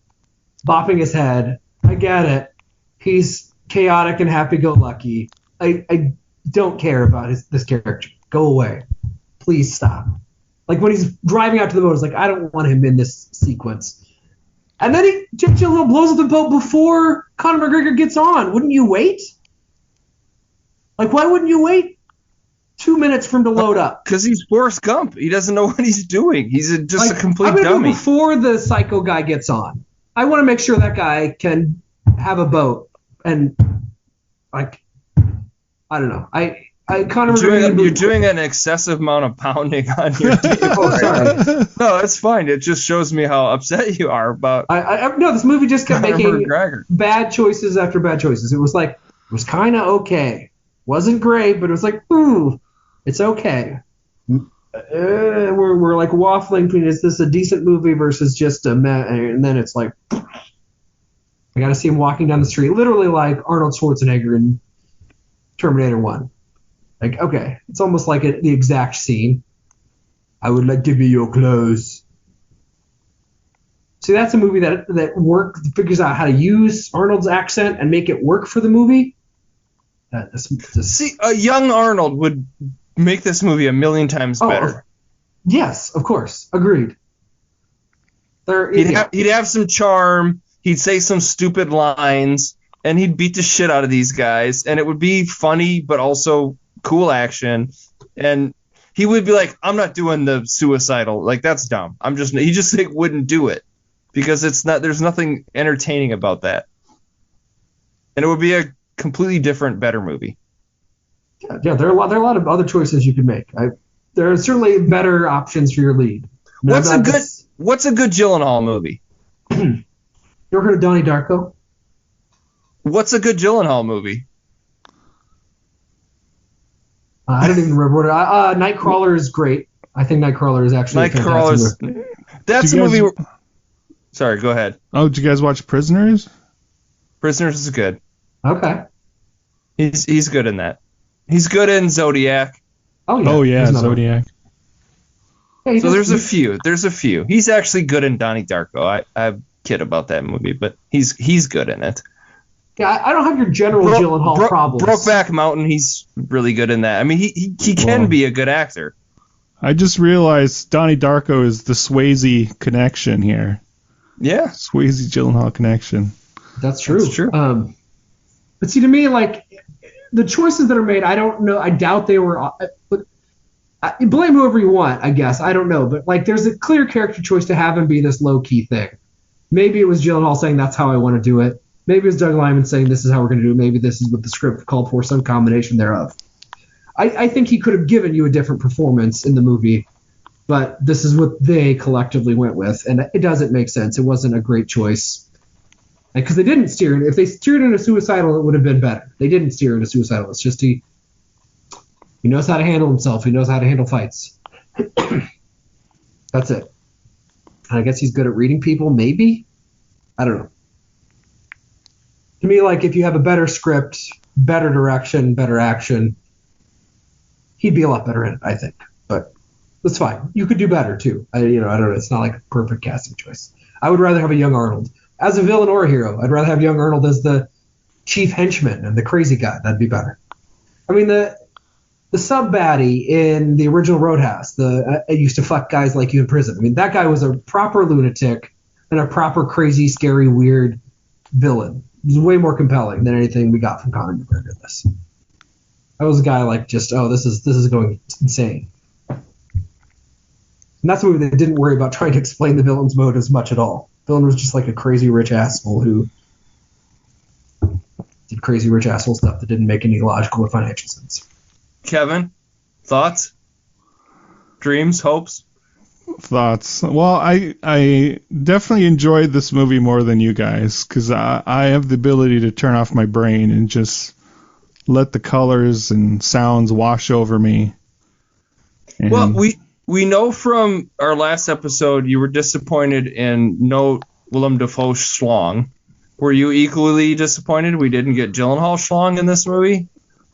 bopping his head. I get it. He's chaotic and happy-go-lucky. I don't care about this character. Go away. Please stop. Like when he's driving out to the boat, it's like, I don't want him in this sequence. And then Jake Gyllenhaal blows up the boat before Conor McGregor gets on. Wouldn't you wait? Like, why wouldn't you wait 2 minutes for him to load up? Because he's Forrest Gump. He doesn't know what he's doing. He's just a complete I'm gonna dummy. do before the psycho guy gets on. I want to make sure that guy can have a boat. And, like, I don't know. Conor McGregor. You're doing an excessive amount of pounding on your table. Oh, sorry. No, it's fine. It just shows me how upset you are about. No, this movie just kept Conor making McGregor. bad choices after bad choices. It was kind of okay. Wasn't great, but it was like, it's okay. We're like waffling between, is this a decent movie versus just a meh? And then it's like, I got to see him walking down the street, literally like Arnold Schwarzenegger in Terminator 1. Like, okay, it's almost like the exact scene. I would like to be your clothes. See, that's a movie that figures out how to use Arnold's accent and make it work for the movie. See, a young Arnold would make this movie a million times better. Yes, of course. Agreed. He'd have some charm. He'd say some stupid lines, and he'd beat the shit out of these guys, and it would be funny, but also cool action. And he would be like, I'm not doing the suicidal. Like, that's dumb. He just like, wouldn't do it because there's nothing entertaining about that. And it would be a completely different, better movie. Yeah, there are a lot of other choices you could make. There are certainly better options for your lead. What's a good Gyllenhaal movie? You ever heard of Donnie Darko? What's a good Gyllenhaal movie? I don't even remember what Nightcrawler is great. I think Nightcrawler is actually Nightcrawler's. That's a movie. Sorry, go ahead. Oh, did you guys watch Prisoners? Prisoners is good. Okay. He's good in that. He's good in Zodiac. Oh yeah, Zodiac. Yeah, so there's a few. He's actually good in Donnie Darko. I kid about that movie, but he's good in it. Yeah, I don't have your general Gyllenhaal problems. Brokeback Mountain, he's really good in that. I mean, he can be a good actor. I just realized Donnie Darko is the Swayze connection here. Yeah. Swayze Gyllenhaal connection. That's true. That's true. But see, to me, like, the choices that are made, I don't know. I doubt they were. Blame whoever you want, I guess. I don't know. But, like, there's a clear character choice to have him be this low-key thing. Maybe it was Gyllenhaal saying, that's how I want to do it. Maybe it was Doug Liman saying, this is how we're going to do it. Maybe this is what the script called for, some combination thereof. I think he could have given you a different performance in the movie, but this is what they collectively went with, and it doesn't make sense. It wasn't a great choice. Because they didn't steer it. If they steered into suicidal, it would have been better. They didn't steer into suicidal. It's just he knows how to handle himself. He knows how to handle fights. That's it. And I guess he's good at reading people, maybe? I don't know. To me, like, if you have a better script, better direction, better action, he'd be a lot better in it, I think. But that's fine. You could do better, too. I don't know. It's not like a perfect casting choice. I would rather have a young Arnold. As a villain or a hero, I'd rather have young Arnold as the chief henchman and the crazy guy. That'd be better. I mean, the sub-baddie in the original Roadhouse, I used to fuck guys like you in prison. I mean, that guy was a proper lunatic and a proper crazy, scary, weird villain. It was way more compelling than anything we got from Conor McGregor in this. That was a guy like just, this is going insane. And that's a movie that didn't worry about trying to explain the villain's motives much at all. Villain was just like a crazy rich asshole who did crazy rich asshole stuff that didn't make any logical or financial sense. Kevin, thoughts? Dreams? Hopes? Thoughts? Well, I definitely enjoyed this movie more than you guys because I have the ability to turn off my brain and just let the colors and sounds wash over me. And well, we know from our last episode you were disappointed in no Willem Dafoe schlong. Were you equally disappointed we didn't get Gyllenhaal schlong in this movie?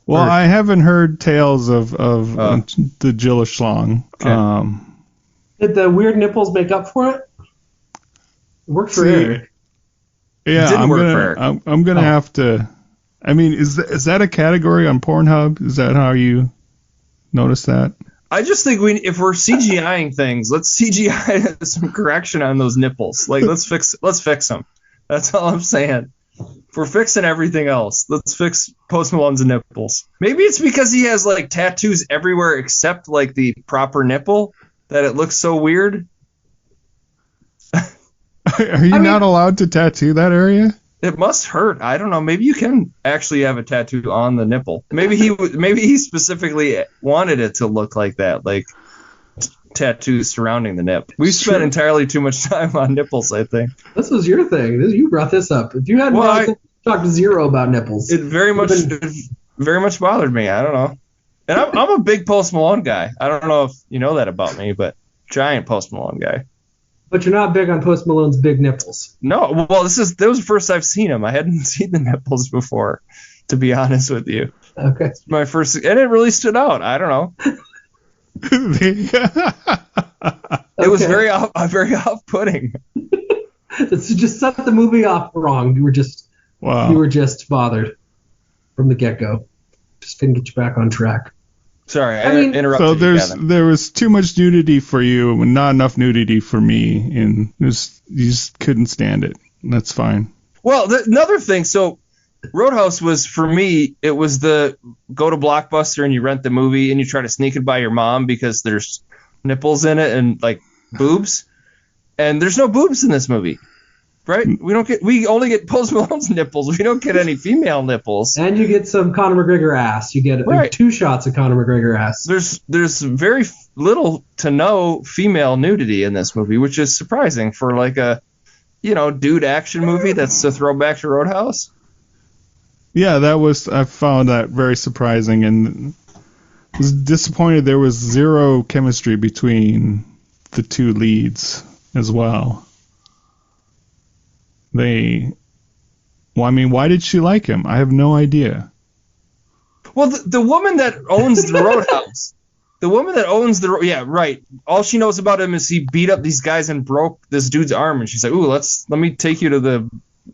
Well, I haven't heard tales of the Jill Schlong. Okay. Did the weird nipples make up for it? It worked for Eric. Yeah, I'm gonna have to. I mean, is that a category on Pornhub? Is that how you notice that? I just think if we're CGIing things, let's CGI some correction on those nipples. Like let's fix them. That's all I'm saying. If we're fixing everything else, let's fix Post Malone's nipples. Maybe it's because he has like tattoos everywhere except like the proper nipple that it looks so weird. Are you not allowed to tattoo that area? It must hurt. I don't know. Maybe you can actually have a tattoo on the nipple. Maybe he specifically wanted it to look like that, like tattoos surrounding the nip. We spent entirely too much time on nipples, I think. This was your thing. You brought this up. If you hadn't talked to Zero about nipples, it very much bothered me. I don't know. And I'm a big Post Malone guy. I don't know if you know that about me, but giant Post Malone guy. But you're not big on Post Malone's big nipples. No. Well, that was the first I've seen him. I hadn't seen the nipples before, to be honest with you. Okay. It's my first, and it really stood out. I don't know. It was very off-putting. Just set the movie off wrong. You were just bothered from the get-go. Just couldn't get you back on track. Sorry, I interrupted. So there was too much nudity for you and not enough nudity for me, and you just couldn't stand it. That's fine. Well, another thing, so Roadhouse was, for me, it was the go to Blockbuster and you rent the movie and you try to sneak it by your mom because there's nipples in it and like boobs, and there's no boobs in this movie. Right? We only get Post Malone's nipples. We don't get any female nipples. And you get some Conor McGregor ass. You get 2 shots of Conor McGregor ass. There's very little to no female nudity in this movie, which is surprising for like a, dude action movie that's a throwback to Roadhouse. Yeah, I found that very surprising and was disappointed there was zero chemistry between the two leads as well. Why did she like him? I have no idea. Well, the woman that owns the Roadhouse, yeah, right. All she knows about him is he beat up these guys and broke this dude's arm, and she's like, "Ooh, let me take you to the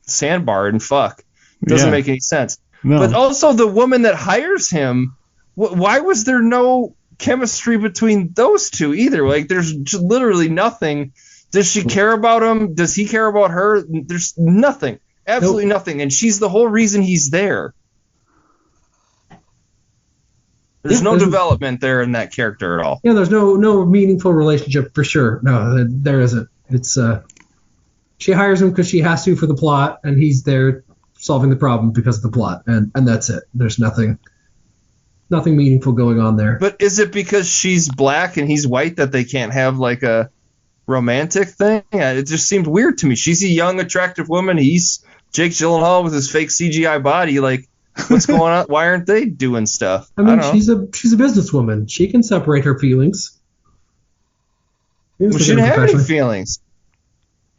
sandbar and fuck." It doesn't make any sense. No. But also the woman that hires him, why was there no chemistry between those two either? Like, there's literally nothing. Does she care about him? Does he care about her? There's nothing. Absolutely nothing. And she's the whole reason he's there. There's no development there in that character at all. Yeah, there's no meaningful relationship for sure. No, there isn't. It's she hires him because she has to for the plot, and he's there solving the problem because of the plot, and that's it. There's nothing meaningful going on there. But is it because she's black and he's white that they can't have like a romantic thing? It just seemed weird to me. She's a young, attractive woman. He's Jake Gyllenhaal with his fake CGI body. Like, what's going on? Why aren't they doing stuff? I mean, she's a businesswoman. She can separate her feelings. Well, she didn't have any feelings.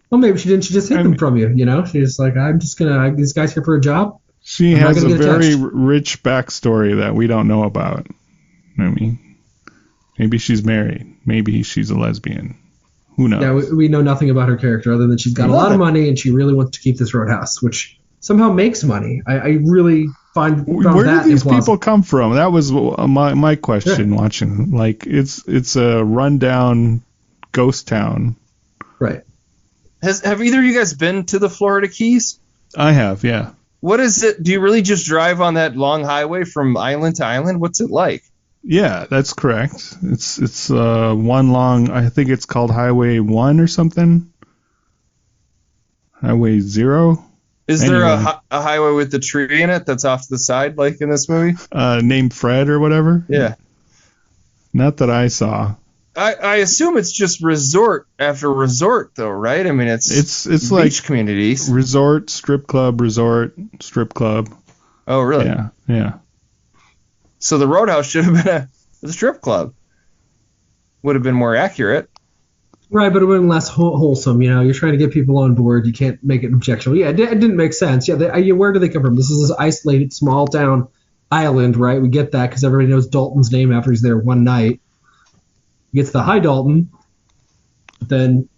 Well, maybe she didn't. She just hid them from you. She's like, this guy's here for a job. She has a very rich backstory that we don't know about. I mean, maybe she's married. Maybe she's a lesbian. Who knows? Yeah, we know nothing about her character other than she's got a lot of money and she really wants to keep this Roadhouse, which somehow makes money. I really found where that do these implausible. people come from? That was my question watching. Like, it's a rundown ghost town. Right. Have either of you guys been to the Florida Keys? I have, yeah. What is it? Do you really just drive on that long highway from island to island? What's it like? Yeah, that's correct. It's one long. I think it's called Highway 1 or something. Highway 0. Is there a highway with the tree in it that's off to the side, like in this movie? Named Fred or whatever. Yeah. Not that I saw. I assume it's just resort after resort, though, right? I mean, it's beach like communities. Resort, strip club, strip club. Oh, really? Yeah. So the Roadhouse should have been a strip club. would have been more accurate. Right, but it would have been less wholesome. You're trying to get people on board. You can't make it objectionable. Yeah, it didn't make sense. Yeah, where do they come from? This is this isolated small town island, right? We get that because everybody knows Dalton's name after he's there one night. He gets the hi Dalton. But then,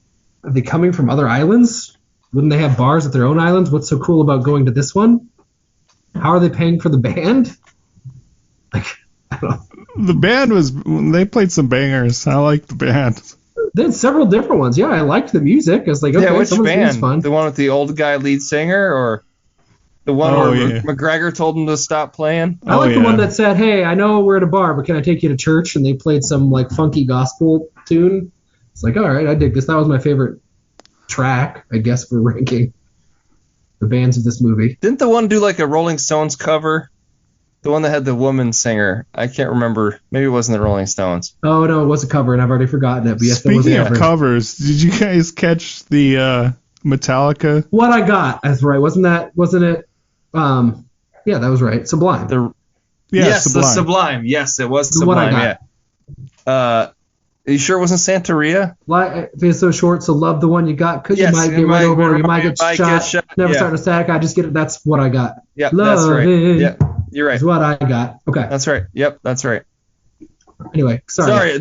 are they coming from other islands? Wouldn't they have bars at their own islands? What's so cool about going to this one? How are they paying for the band? I don't know. The band they played some bangers. I like the band. They had several different ones. Yeah, I liked the music. I was like, okay, which band? Fun. The one with the old guy lead singer, or the one where McGregor told him to stop playing? I like the one that said, "Hey, I know we're at a bar, but can I take you to church?" And they played some like funky gospel tune. It's like, all right, I dig this. That was my favorite track, I guess, for ranking the bands of this movie. Didn't the one do like a Rolling Stones cover? The one that had the woman singer. I can't remember. Maybe it wasn't the Rolling Stones. Oh, no, it was a cover, and I've already forgotten it. But yes, Speaking of covers, did you guys catch the Metallica? What I Got. That's right. Wasn't it? Yeah, that was right. Sublime. Yes, Sublime. The Sublime. Yes, it was Sublime. What I Got. Yeah. Are you sure it wasn't Santeria? Life is so short, so love the one you got, because you might get run over, or you might get shot. Never start a static. I just get it. That's what I got. Yeah, love that's right. it. Yeah, you're right. That's what I got. Okay. That's right. Yep, that's right. Anyway, sorry.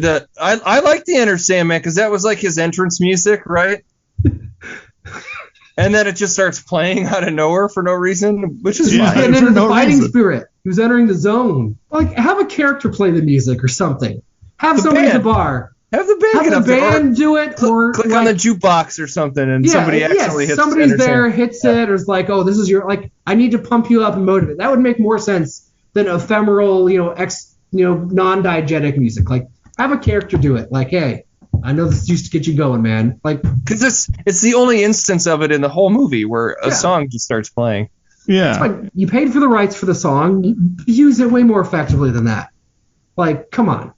I like the Enter Sandman because that was like his entrance music, right? And then it just starts playing out of nowhere for no reason, which is fine. And then the fighting spirit who's entering the zone. Like, have a character play the music or something. Have somebody at the bar. Have the band do it, or click on the jukebox or something, and somebody accidentally hits. Somebody's there, hits it, or is like, "Oh, this is your like." I need to pump you up and motivate. That would make more sense than ephemeral, non-diegetic music. Like, have a character do it. Like, hey, I know this used to get you going, man. Like, because it's the only instance of it in the whole movie where a song just starts playing. Yeah, like, you paid for the rights for the song. You use it way more effectively than that. Like, come on.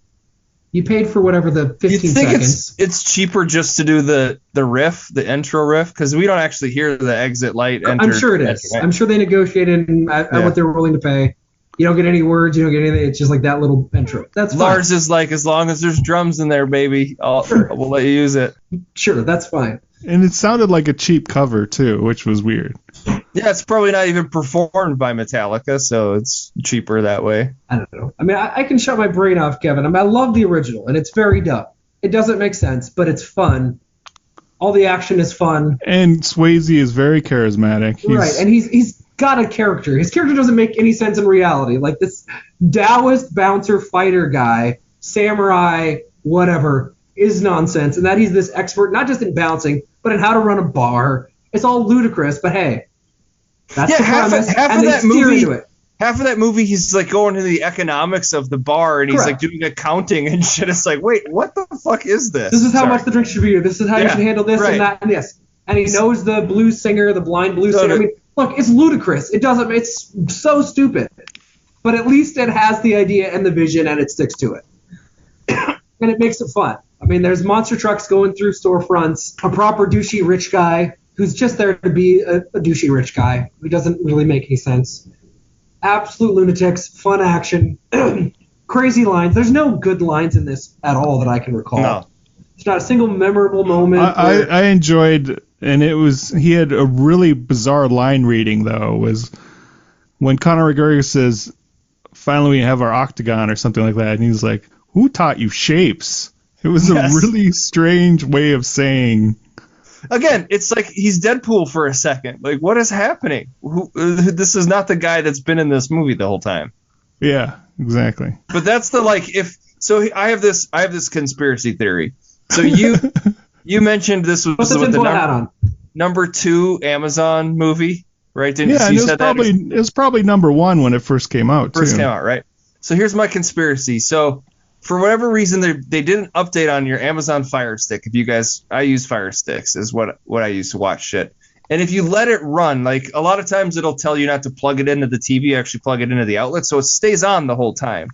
You paid for whatever the 15 seconds. It's cheaper just to do the riff, the intro riff, because we don't actually hear the exit light enter. I'm sure it is. I'm sure they negotiated at what they were willing to pay. You don't get any words. You don't get anything. It's just like that little intro. That's fine. Lars is like, as long as there's drums in there, baby, we'll let you use it. Sure, that's fine. And it sounded like a cheap cover, too, which was weird. Yeah, it's probably not even performed by Metallica, so it's cheaper that way. I don't know. I mean, I can shut my brain off, Kevin. I love the original, and it's very dumb. It doesn't make sense, but it's fun. All the action is fun. And Swayze is very charismatic. Right, and he's got a character. His character doesn't make any sense in reality. Like this Taoist bouncer fighter guy, samurai, whatever, is nonsense. And that he's this expert, not just in bouncing, but in how to run a bar. It's all ludicrous, but hey. That's the premise, half of that movie, he's like going into the economics of the bar, and he's like doing accounting and shit. It's like, wait, what the fuck is this? This is how much the drink should be. This is how you should handle this and that and this. And he knows the blues singer, the blind blues singer. I mean, look, it's ludicrous. It's so stupid. But at least it has the idea and the vision, and it sticks to it. And it makes it fun. I mean, there's monster trucks going through storefronts, a proper douchey rich guy who's just there to be a douchey rich guy who doesn't really make any sense. Absolute lunatics, fun action, crazy lines. There's no good lines in this at all that I can recall. No. There's not a single memorable moment. I enjoyed, and he had a really bizarre line reading, though, was when Conor McGregor says, finally we have our octagon or something like that, and he's like, who taught you shapes? It was a really strange way of saying. Again, it's like he's Deadpool for a second. Like, what is happening? This is not the guy that's been in this movie the whole time. Yeah, exactly. But that's I have this conspiracy theory. So you mentioned this was the number 2 Amazon movie, right? It was probably number 1 when it first came out. Came out, right? So here's my conspiracy. So for whatever reason, they didn't update on your Amazon Fire Stick. I use Fire Sticks is what I use to watch shit. And if you let it run, like a lot of times it'll tell you not to plug it into the TV, actually plug it into the outlet, so it stays on the whole time.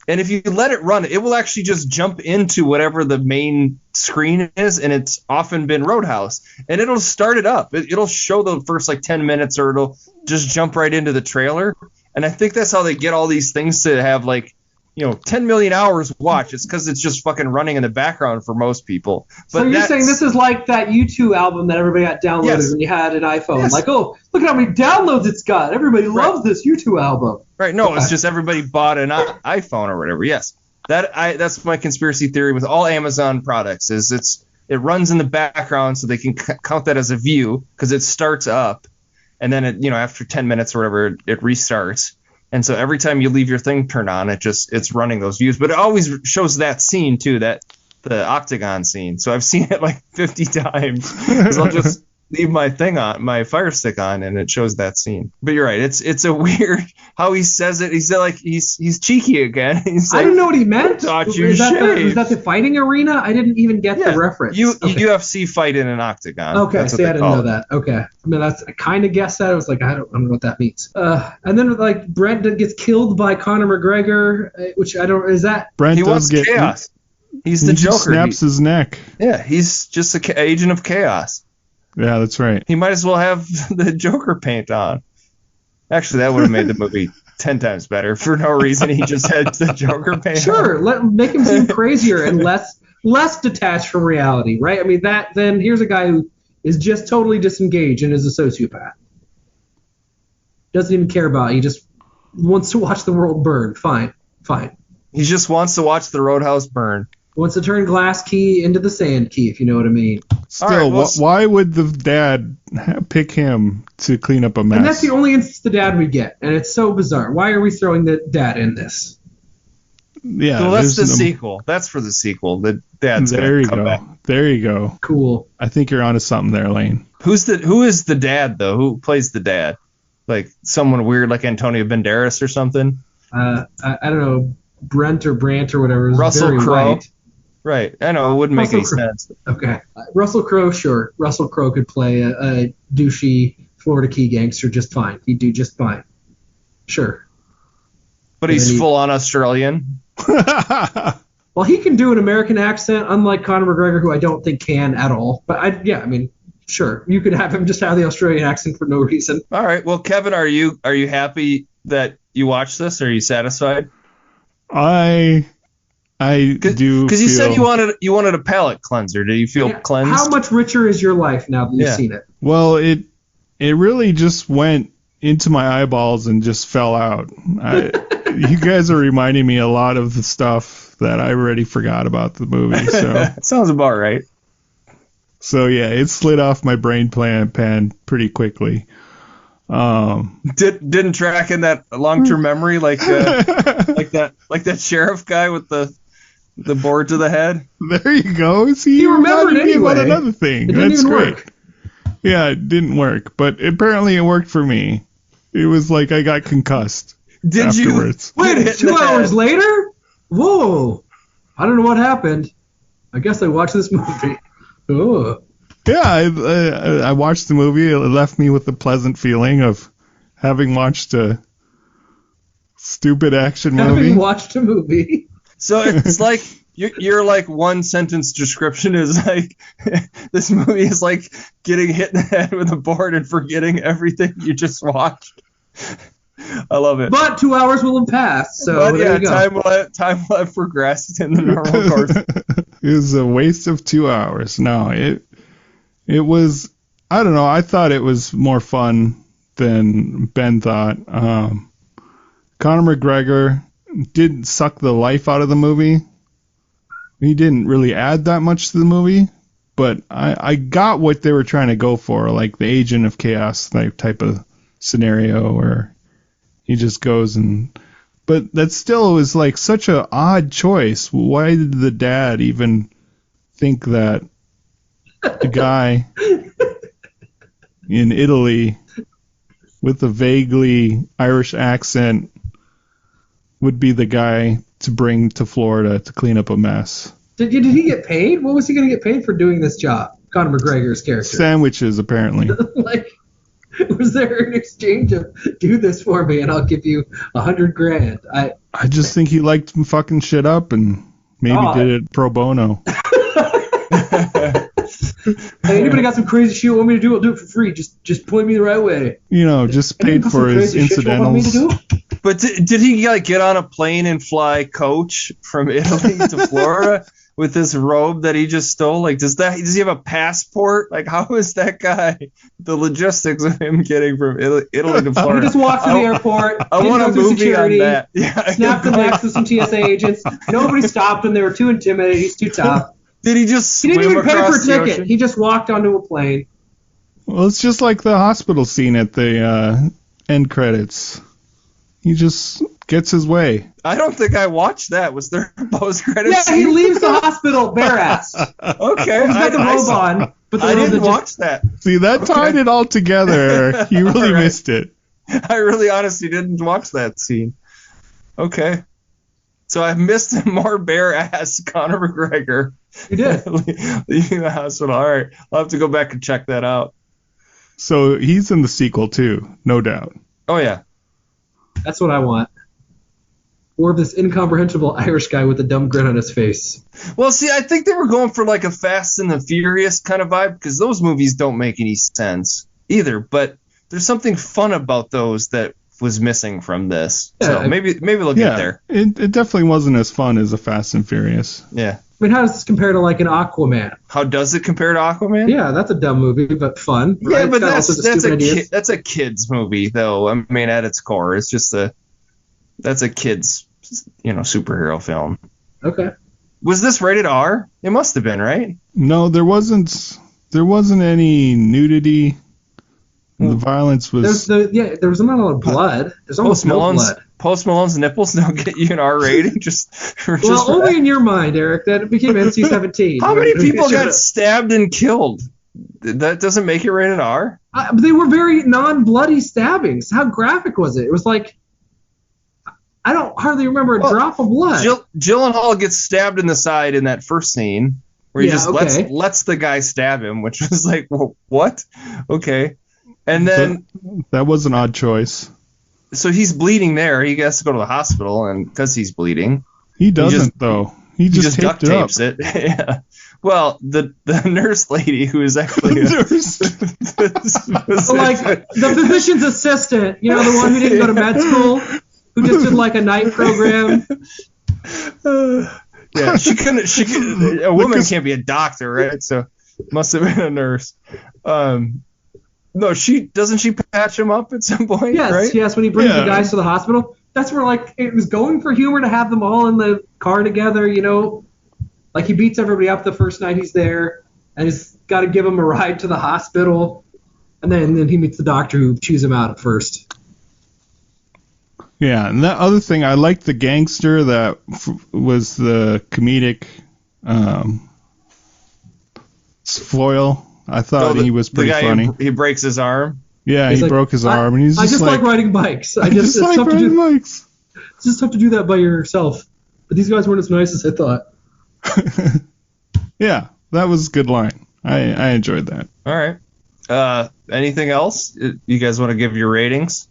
And if you let it run, it will actually just jump into whatever the main screen is, and it's often been Roadhouse. And it'll start it up. It'll show the first like 10 minutes, or it'll just jump right into the trailer. And I think that's how they get all these things to have like 10 million hours watched. It's because it's just fucking running in the background for most people. But so you're saying this is like that U2 album that everybody got downloaded when you had an iPhone. Yes. Like, oh, look at how many downloads it's got. Everybody loves this U2 album. Right. No, it's just everybody bought an iPhone or whatever. Yes. That's my conspiracy theory with all Amazon products is it runs in the background so they can count that as a view because it starts up and then after 10 minutes or whatever it restarts. And so every time you leave your thing turned on, it's running those views. But it always shows that scene too, the octagon scene. So I've seen it like 50 times. 'Cause I'll just leave my thing on, my Fire Stick on, and it shows that scene. But you're right. It's a weird how he says it. He's like he's cheeky again. He's like, I didn't know what he meant. Thought you Was shaved. that the fighting arena? I didn't even get the reference. UFC fight in an octagon. Okay, That's what see, they I didn't call know it. that. Okay, I mean I kind of guessed that. I was like, I don't know what that means. And then like Brent gets killed by Conor McGregor, which I don't. Is that Brent he does wants get chaos. He's the he just Joker. snaps his neck. Yeah, he's just an agent of chaos. Yeah, that's right. He might as well have the Joker paint on. Actually, that would have made the movie 10 times better. For no reason, he just had the Joker paint on. Sure, make him seem crazier and less detached from reality, right? I mean, then here's a guy who is just totally disengaged and is a sociopath. Doesn't even care about it. He just wants to watch the world burn. Fine. He just wants to watch the Roadhouse burn. Wants to turn Glass Key into the Sand Key, if you know what I mean. Still, why would the dad pick him to clean up a mess? And that's the only instance the dad we get, and it's so bizarre. Why are we throwing the dad in this? Yeah, well, that's the sequel. That's for the sequel. The dad's there you come go. back. There you go. Cool. I think you're onto something there, Lane. Who is the dad though? Who plays the dad? Like someone weird, like Antonio Banderas or something. I don't know, Brent or Brandt or whatever. Russell Crowe. White. Right. I know it wouldn't make any sense. Okay. Russell Crowe, sure. Russell Crowe could play a douchey Florida Key gangster just fine. He'd do just fine. Sure. But he's full on Australian. Well, he can do an American accent, unlike Conor McGregor, who I don't think can at all. But sure, you could have him just have the Australian accent for no reason. All right. Well, Kevin, are you happy that you watched this? Are you satisfied? I do, because you said you wanted a palate cleanser. Do you feel cleansed? How much richer is your life now that you've seen it? Well, it really just went into my eyeballs and just fell out. You guys are reminding me a lot of the stuff that I already forgot about the movie. So sounds about right. So yeah, it slid off my brain pan pretty quickly. Didn't track in that long-term memory like that sheriff guy with the board to the head. There you go. See, you remembered anyway. About another thing. It didn't great. Work. Yeah, it didn't work, but apparently it worked for me. It was like I got concussed. Did afterwards. you? Wait, 2 hours later? Whoa! I don't know what happened. I guess I watched this movie. Oh. Yeah, I watched the movie. It left me with a pleasant feeling of having watched a stupid action movie. Having watched a movie. So it's like your like one sentence description is like this movie is like getting hit in the head with a board and forgetting everything you just watched. I love it. But 2 hours will have passed, so but there you go. time will have progressed in the normal course. It was a waste of 2 hours. No, it was, I don't know, I thought it was more fun than Ben thought. Conor McGregor didn't suck the life out of the movie. He didn't really add that much to the movie, but I got what they were trying to go for, like the Agent of Chaos type of scenario where he just goes and... But that still was like such an odd choice. Why did the dad even think that the guy in Italy with a vaguely Irish accent would be the guy to bring to Florida to clean up a mess? Did he get paid? What was he going to get paid for doing this job? Conor McGregor's character. Sandwiches, apparently. Like, was there an exchange of do this for me and I'll give you $100,000? I just think he liked fucking shit up and maybe did it pro bono. Hey, anybody got some crazy shit you want me to do? I'll do it for free. Just point me the right way. Just paid for his incidentals. But did he like get on a plane and fly coach from Italy to Florida with this robe that he just stole? Like, does he have a passport? Like, how is that guy? The logistics of him getting from Italy to Florida. He just walks to the airport. I want a movie security, on that. Yeah, snapped the necks with some TSA agents. Nobody stopped him. They were too intimidated. He's too tough. Did he just? He didn't even pay for a ticket. Ocean? He just walked onto a plane. Well, it's just like the hospital scene at the end credits. He just gets his way. I don't think I watched that. Was there a post-credits scene? Yeah, he leaves the hospital bare ass. Okay. He's got the robe on. But I didn't watch that. See, that tied it all together, Eric. You really missed it. I really honestly didn't watch that scene. Okay. So I missed more bare ass Conor McGregor. You did. Leaving the hospital. All right. I'll have to go back and check that out. So he's in the sequel, too, no doubt. Oh, yeah. That's what I want. Or this incomprehensible Irish guy with a dumb grin on his face. Well, see, I think they were going for like a Fast and the Furious kind of vibe because those movies don't make any sense either. But there's something fun about those that was missing from this. Yeah, so maybe they'll get there. It definitely wasn't as fun as a Fast and Furious. Yeah. I mean, how does this compare to like an Aquaman? How does it compare to Aquaman? Yeah, that's a dumb movie, but fun. Yeah, right? but that's a kid's movie, though. I mean, at its core, it's just that's a kid's, superhero film. Okay. Was this rated R? It must have been, right? No, there wasn't any nudity. The violence was. There was not a lot of blood. There's almost no blood. Post Malone's nipples don't get you an R rating. Only in your mind, Eric. That became NC-17. How many people got stabbed and killed? That doesn't make it rated R. They were very non-bloody stabbings. How graphic was it? It was like I don't hardly remember a drop of blood. Gyllenhaal gets stabbed in the side in that first scene where he lets the guy stab him, which was like, well, what? Okay. And then that was an odd choice. So he's bleeding there. He has to go to the hospital, and because he's bleeding, he doesn't though. He just duct tapes it. Yeah. Well, the nurse lady who is actually like the physician's assistant, the one who didn't go to med school, who just did like a night program. Yeah, she couldn't. A woman can't be a doctor, right? So must have been a nurse. No, doesn't she patch him up at some point? Yes, right? Yes. When he brings the guys to the hospital, that's where it was going for humor to have them all in the car together. Like he beats everybody up the first night he's there, and he's got to give him a ride to the hospital, and then he meets the doctor who chews him out at first. Yeah, and that other thing, I liked the gangster that was the comedic foil. I thought he was pretty funny. He breaks his arm. Yeah, he broke his arm, and he's just like riding bikes. I just like riding bikes. It's just tough to do that by yourself. But these guys weren't as nice as I thought. Yeah, that was a good line. I enjoyed that. All right. Anything else? You guys want to give your ratings?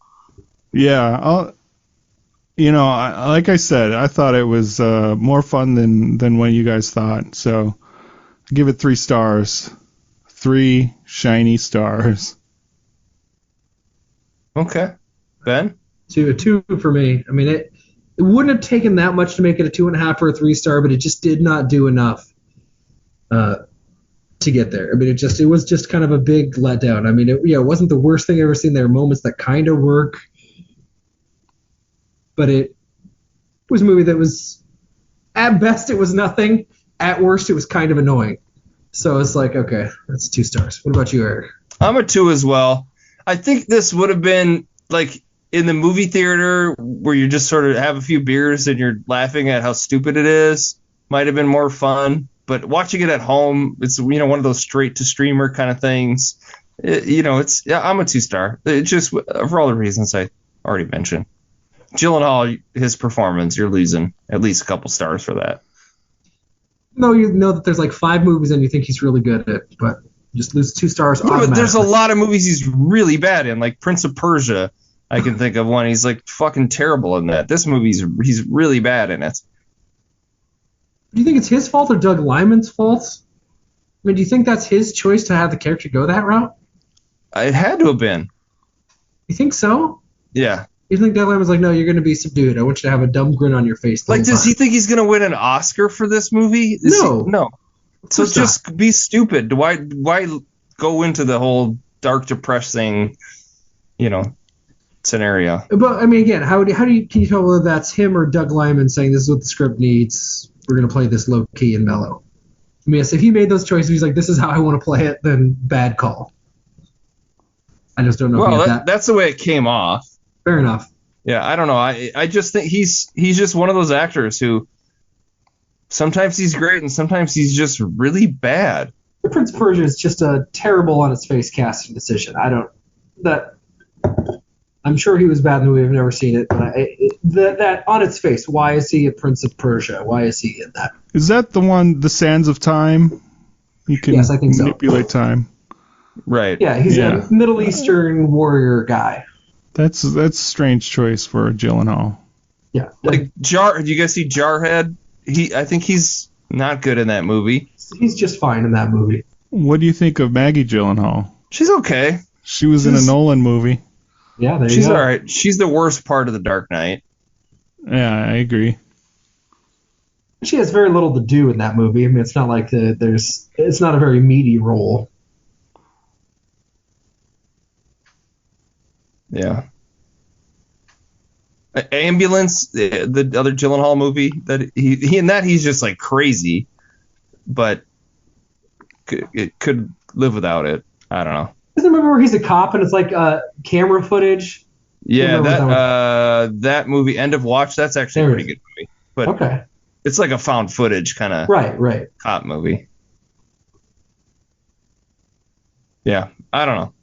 Yeah, like I said, I thought it was more fun than what you guys thought. So, I give it 3 stars. 3 shiny stars. Okay. Ben? 2 for me. I mean, it wouldn't have taken that much to make it a 2.5 or a 3-star, but it just did not do enough to get there. I mean, it was just kind of a big letdown. I mean, it wasn't the worst thing I've ever seen. There are moments that kind of work, but it was a movie that was, at best, it was nothing. At worst, it was kind of annoying. So it's like, okay, that's 2 stars. What about you, Eric? I'm a 2 as well. I think this would have been like in the movie theater where you just sort of have a few beers and you're laughing at how stupid it is. Might have been more fun. But watching it at home, it's one of those straight to streamer kind of things. I'm a 2-star. It's just for all the reasons I already mentioned. Gyllenhaal, his performance, you're losing at least a couple stars for that. No, you know that there's like 5 movies and you think he's really good at, but just lose 2 stars automatically. But there's a lot of movies he's really bad in, like Prince of Persia. I can think of one. He's like fucking terrible in that. This movie's he's really bad in it. Do you think it's his fault or Doug Liman's fault? mean, do you think that's his choice to have the character go that route? It had to have been. You think so? Yeah. You think Doug Liman's like, no, you're going to be subdued. I want you to have a dumb grin on your face. Like, does he think he's going to win an Oscar for this movie? No. So just be stupid. Why go into the whole dark, depressing, scenario? But I mean, again, can you tell whether that's him or Doug Liman saying this is what the script needs? We're going to play this low key and mellow. I mean, yes, if he made those choices, he's like, this is how I want to play it, then bad call. I just don't know. Well, that's the way it came off. Fair enough. Yeah, I don't know. I just think he's just one of those actors who sometimes he's great and sometimes he's just really bad. The Prince of Persia is just a terrible on its face casting decision. I'm sure he was bad in the movie. I've never seen it, but that on its face, why is he a Prince of Persia? Why is he in that? Is that the one, The Sands of Time? You can yes, I think manipulate time. Right. Yeah, he's a Middle Eastern warrior guy. That's a strange choice for Gyllenhaal. Yeah. Like do you guys see Jarhead? I think he's not good in that movie. He's just fine in that movie. What do you think of Maggie Gyllenhaal? She's okay. She was in a Nolan movie. Yeah, there you go. She's all right. She's the worst part of The Dark Knight. Yeah, I agree. She has very little to do in that movie. I mean, it's not like it's not a very meaty role. Yeah. Ambulance, the other Gyllenhaal movie, that he in that he's just like crazy, but it could live without it. I don't know. Isn't there a movie where he's a cop and it's like camera footage? Yeah, that movie, End of Watch, that's actually a pretty good movie. But okay. It's like a found footage kind of right cop movie. Yeah, I don't know.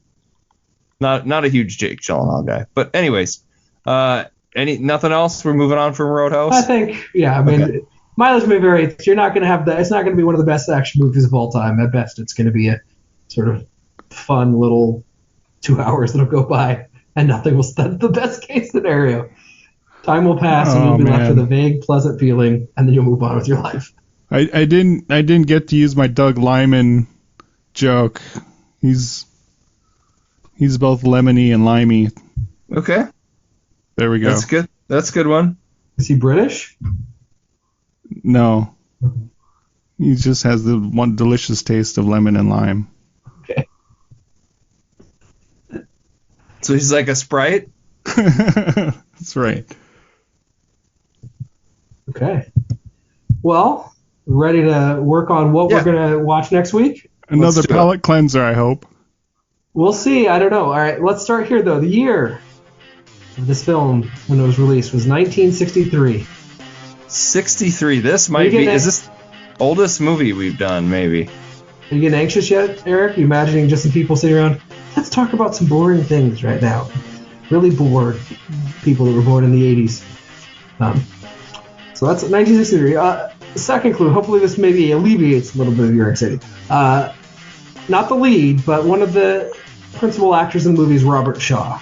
Not a huge Jake Gyllenhaal guy. But anyways, nothing else? We're moving on from Roadhouse? I think, yeah. I mean, mileage may vary. You're not going to have that. It's not going to be one of the best action movies of all time. At best, it's going to be a sort of fun little 2 hours that'll go by and nothing will. That's the best case scenario. Time will pass and you'll be left with a vague, pleasant feeling, and then you'll move on with your life. I didn't get to use my Doug Liman joke. He's both lemony and limey. Okay. There we go. That's good. That's a good one. Is he British? No. He just has the one delicious taste of lemon and lime. Okay. So he's like a Sprite? That's right. Okay. Well, ready to work on what we're going to watch next week? Another palate cleanser, I hope. We'll see. I don't know. All right, let's start here, though. The year of this film, when it was released, was 1963. 63. This might be... Is this oldest movie we've done, maybe? Are you getting anxious yet, Eric? Are you imagining just some people sitting around? Let's talk about some boring things right now. Really bored people that were born in the 80s. So that's 1963. Second clue. Hopefully this maybe alleviates a little bit of your anxiety. Not the lead, but one of the principal actors in the movie is Robert Shaw.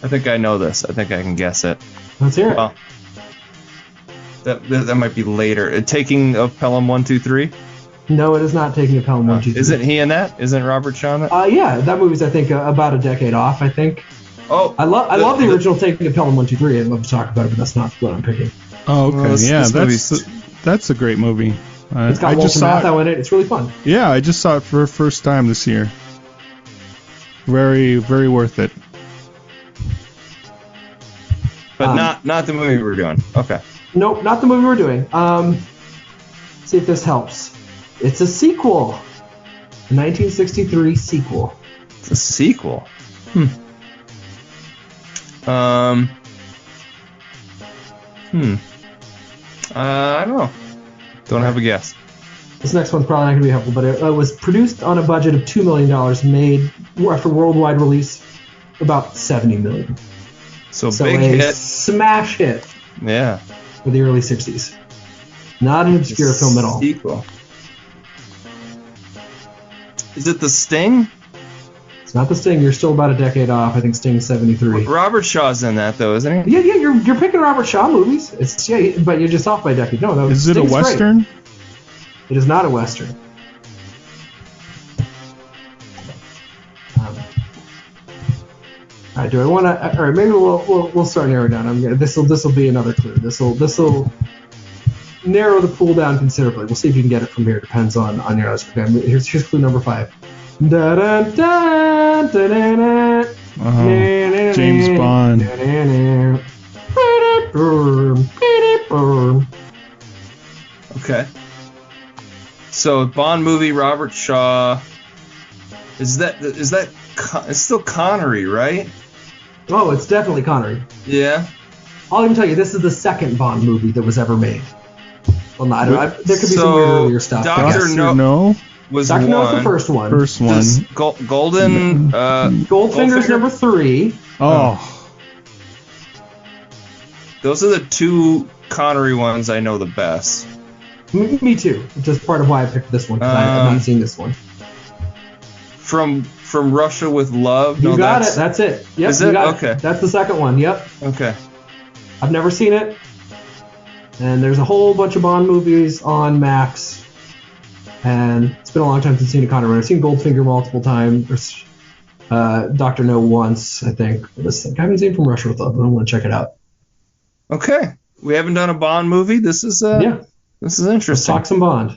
I think I know this. I think I can guess it. Let's hear it. Well, that might be later. Taking of Pelham 123? No, it is not Taking of Pelham 123. Isn't he in that? Isn't Robert Shaw in that? Yeah, that movie's, I think, about a decade off, I think. Oh, I love the original Taking of Pelham 123. I'd love to talk about it, but that's not what I'm picking. Oh, okay. That's a great movie. It's got Walter Matthau in it. It's really fun. Yeah, I just saw it for the first time this year. Very, very worth it. But not the movie we're doing. Okay. Nope, not the movie we're doing. See if this helps. It's a sequel. A 1963 sequel. It's a sequel. I don't know. Don't have a guess. This next one's probably not going to be helpful, but it was produced on a budget of $2 million, made after worldwide release about $70 million. So big hit. Smash hit. Yeah. For the early 60s. Not an obscure film at all. Sequel. Is it The Sting? It's not the Sting. You're still about a decade off. I think Sting's 73. Robert Shaw's in that though, isn't he? Yeah, you're picking Robert Shaw movies. But you're just off by a decade. No. Is it Sting's a Western? Great. It is not a Western. All right, do I want to? All right, maybe we'll start narrowing down. This will be another clue. This will narrow the pool down considerably. We'll see if you can get it from here. Depends on your notes. Okay, here's clue number 5. James Bond. Okay. So Bond movie, Robert Shaw. Is that it's still Connery, right? Oh, it's definitely Connery. Yeah. I'll even tell you, this is the second Bond movie that was ever made. Well, no, there could be some weird earlier stuff. Dr. No was Dr. one. No's the first one. First one. Goldfinger's number 3. Oh. Those are the 2 Connery ones I know the best. Me too. Which is part of why I picked this one, because I have not seen this one. From Russia with Love? You got it. That's it. Yep, is it? Okay. That's the second one. Yep. Okay. I've never seen it. And there's a whole bunch of Bond movies on Max. And it's been a long time since I've seen a Connery. I've seen Goldfinger multiple times. Dr. No once, I think. I haven't seen From Russia with Love, but I want to check it out. Okay. We haven't done a Bond movie. This is interesting. Let's talk some Bond.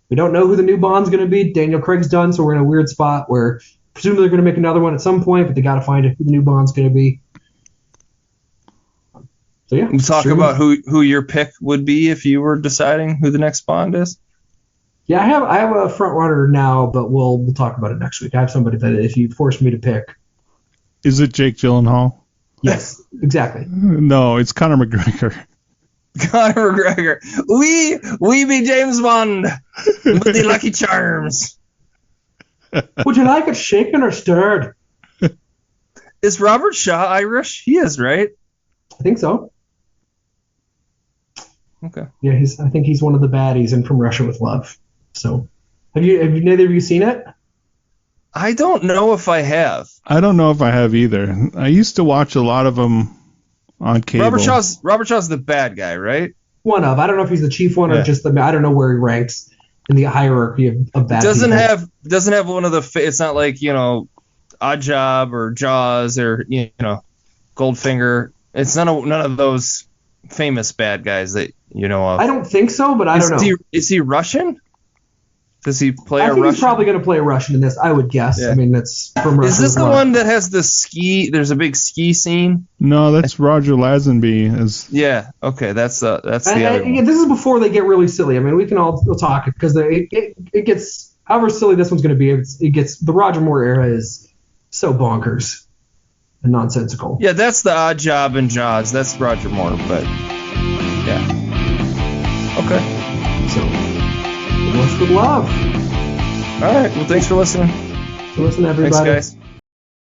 We don't know who the new Bond's going to be. Daniel Craig's done, so we're in a weird spot where presumably they're going to make another one at some point, but they got to find who the new Bond's going to be. So yeah. We'll talk about who your pick would be if you were deciding who the next Bond is. Yeah, I have a front runner now, but we'll talk about it next week. I have somebody that if you force me to pick. Is it Jake Gyllenhaal? Yes, exactly. No, it's Conor McGregor. Conor McGregor. We be James Bond with the Lucky Charms. Would you like it shaken or stirred? Is Robert Shaw Irish? He is, right? I think so. Okay. Yeah, I think he's one of the baddies in From Russia with Love. So, have neither of you seen it? I don't know if I have. I don't know if I have either. I used to watch a lot of them on cable. Robert Shaw's the bad guy, right? One of. I don't know if he's the chief one or just I don't know where he ranks in the hierarchy of bad doesn't people. Doesn't have one of the. It's not like Odd Job or Jaws or Goldfinger. It's none of those famous bad guys that you know of. I don't think so, but I don't know. Is he Russian? Does he play a Russian? I think he's probably going to play a Russian in this, I would guess. Yeah. I mean, that's from Russia. Is this the one that has the ski? There's a big ski scene? No, that's Roger Lazenby. Yeah, okay, that's the other one. This is before they get really silly. I mean, we'll talk it because it gets, however silly this one's going to be, the Roger Moore era is so bonkers and nonsensical. Yeah, that's the Odd Job and Jaws. That's Roger Moore, but yeah. Okay. So. What's with love? All right. Well, thanks for listening. Listen, everybody. Thanks, guys.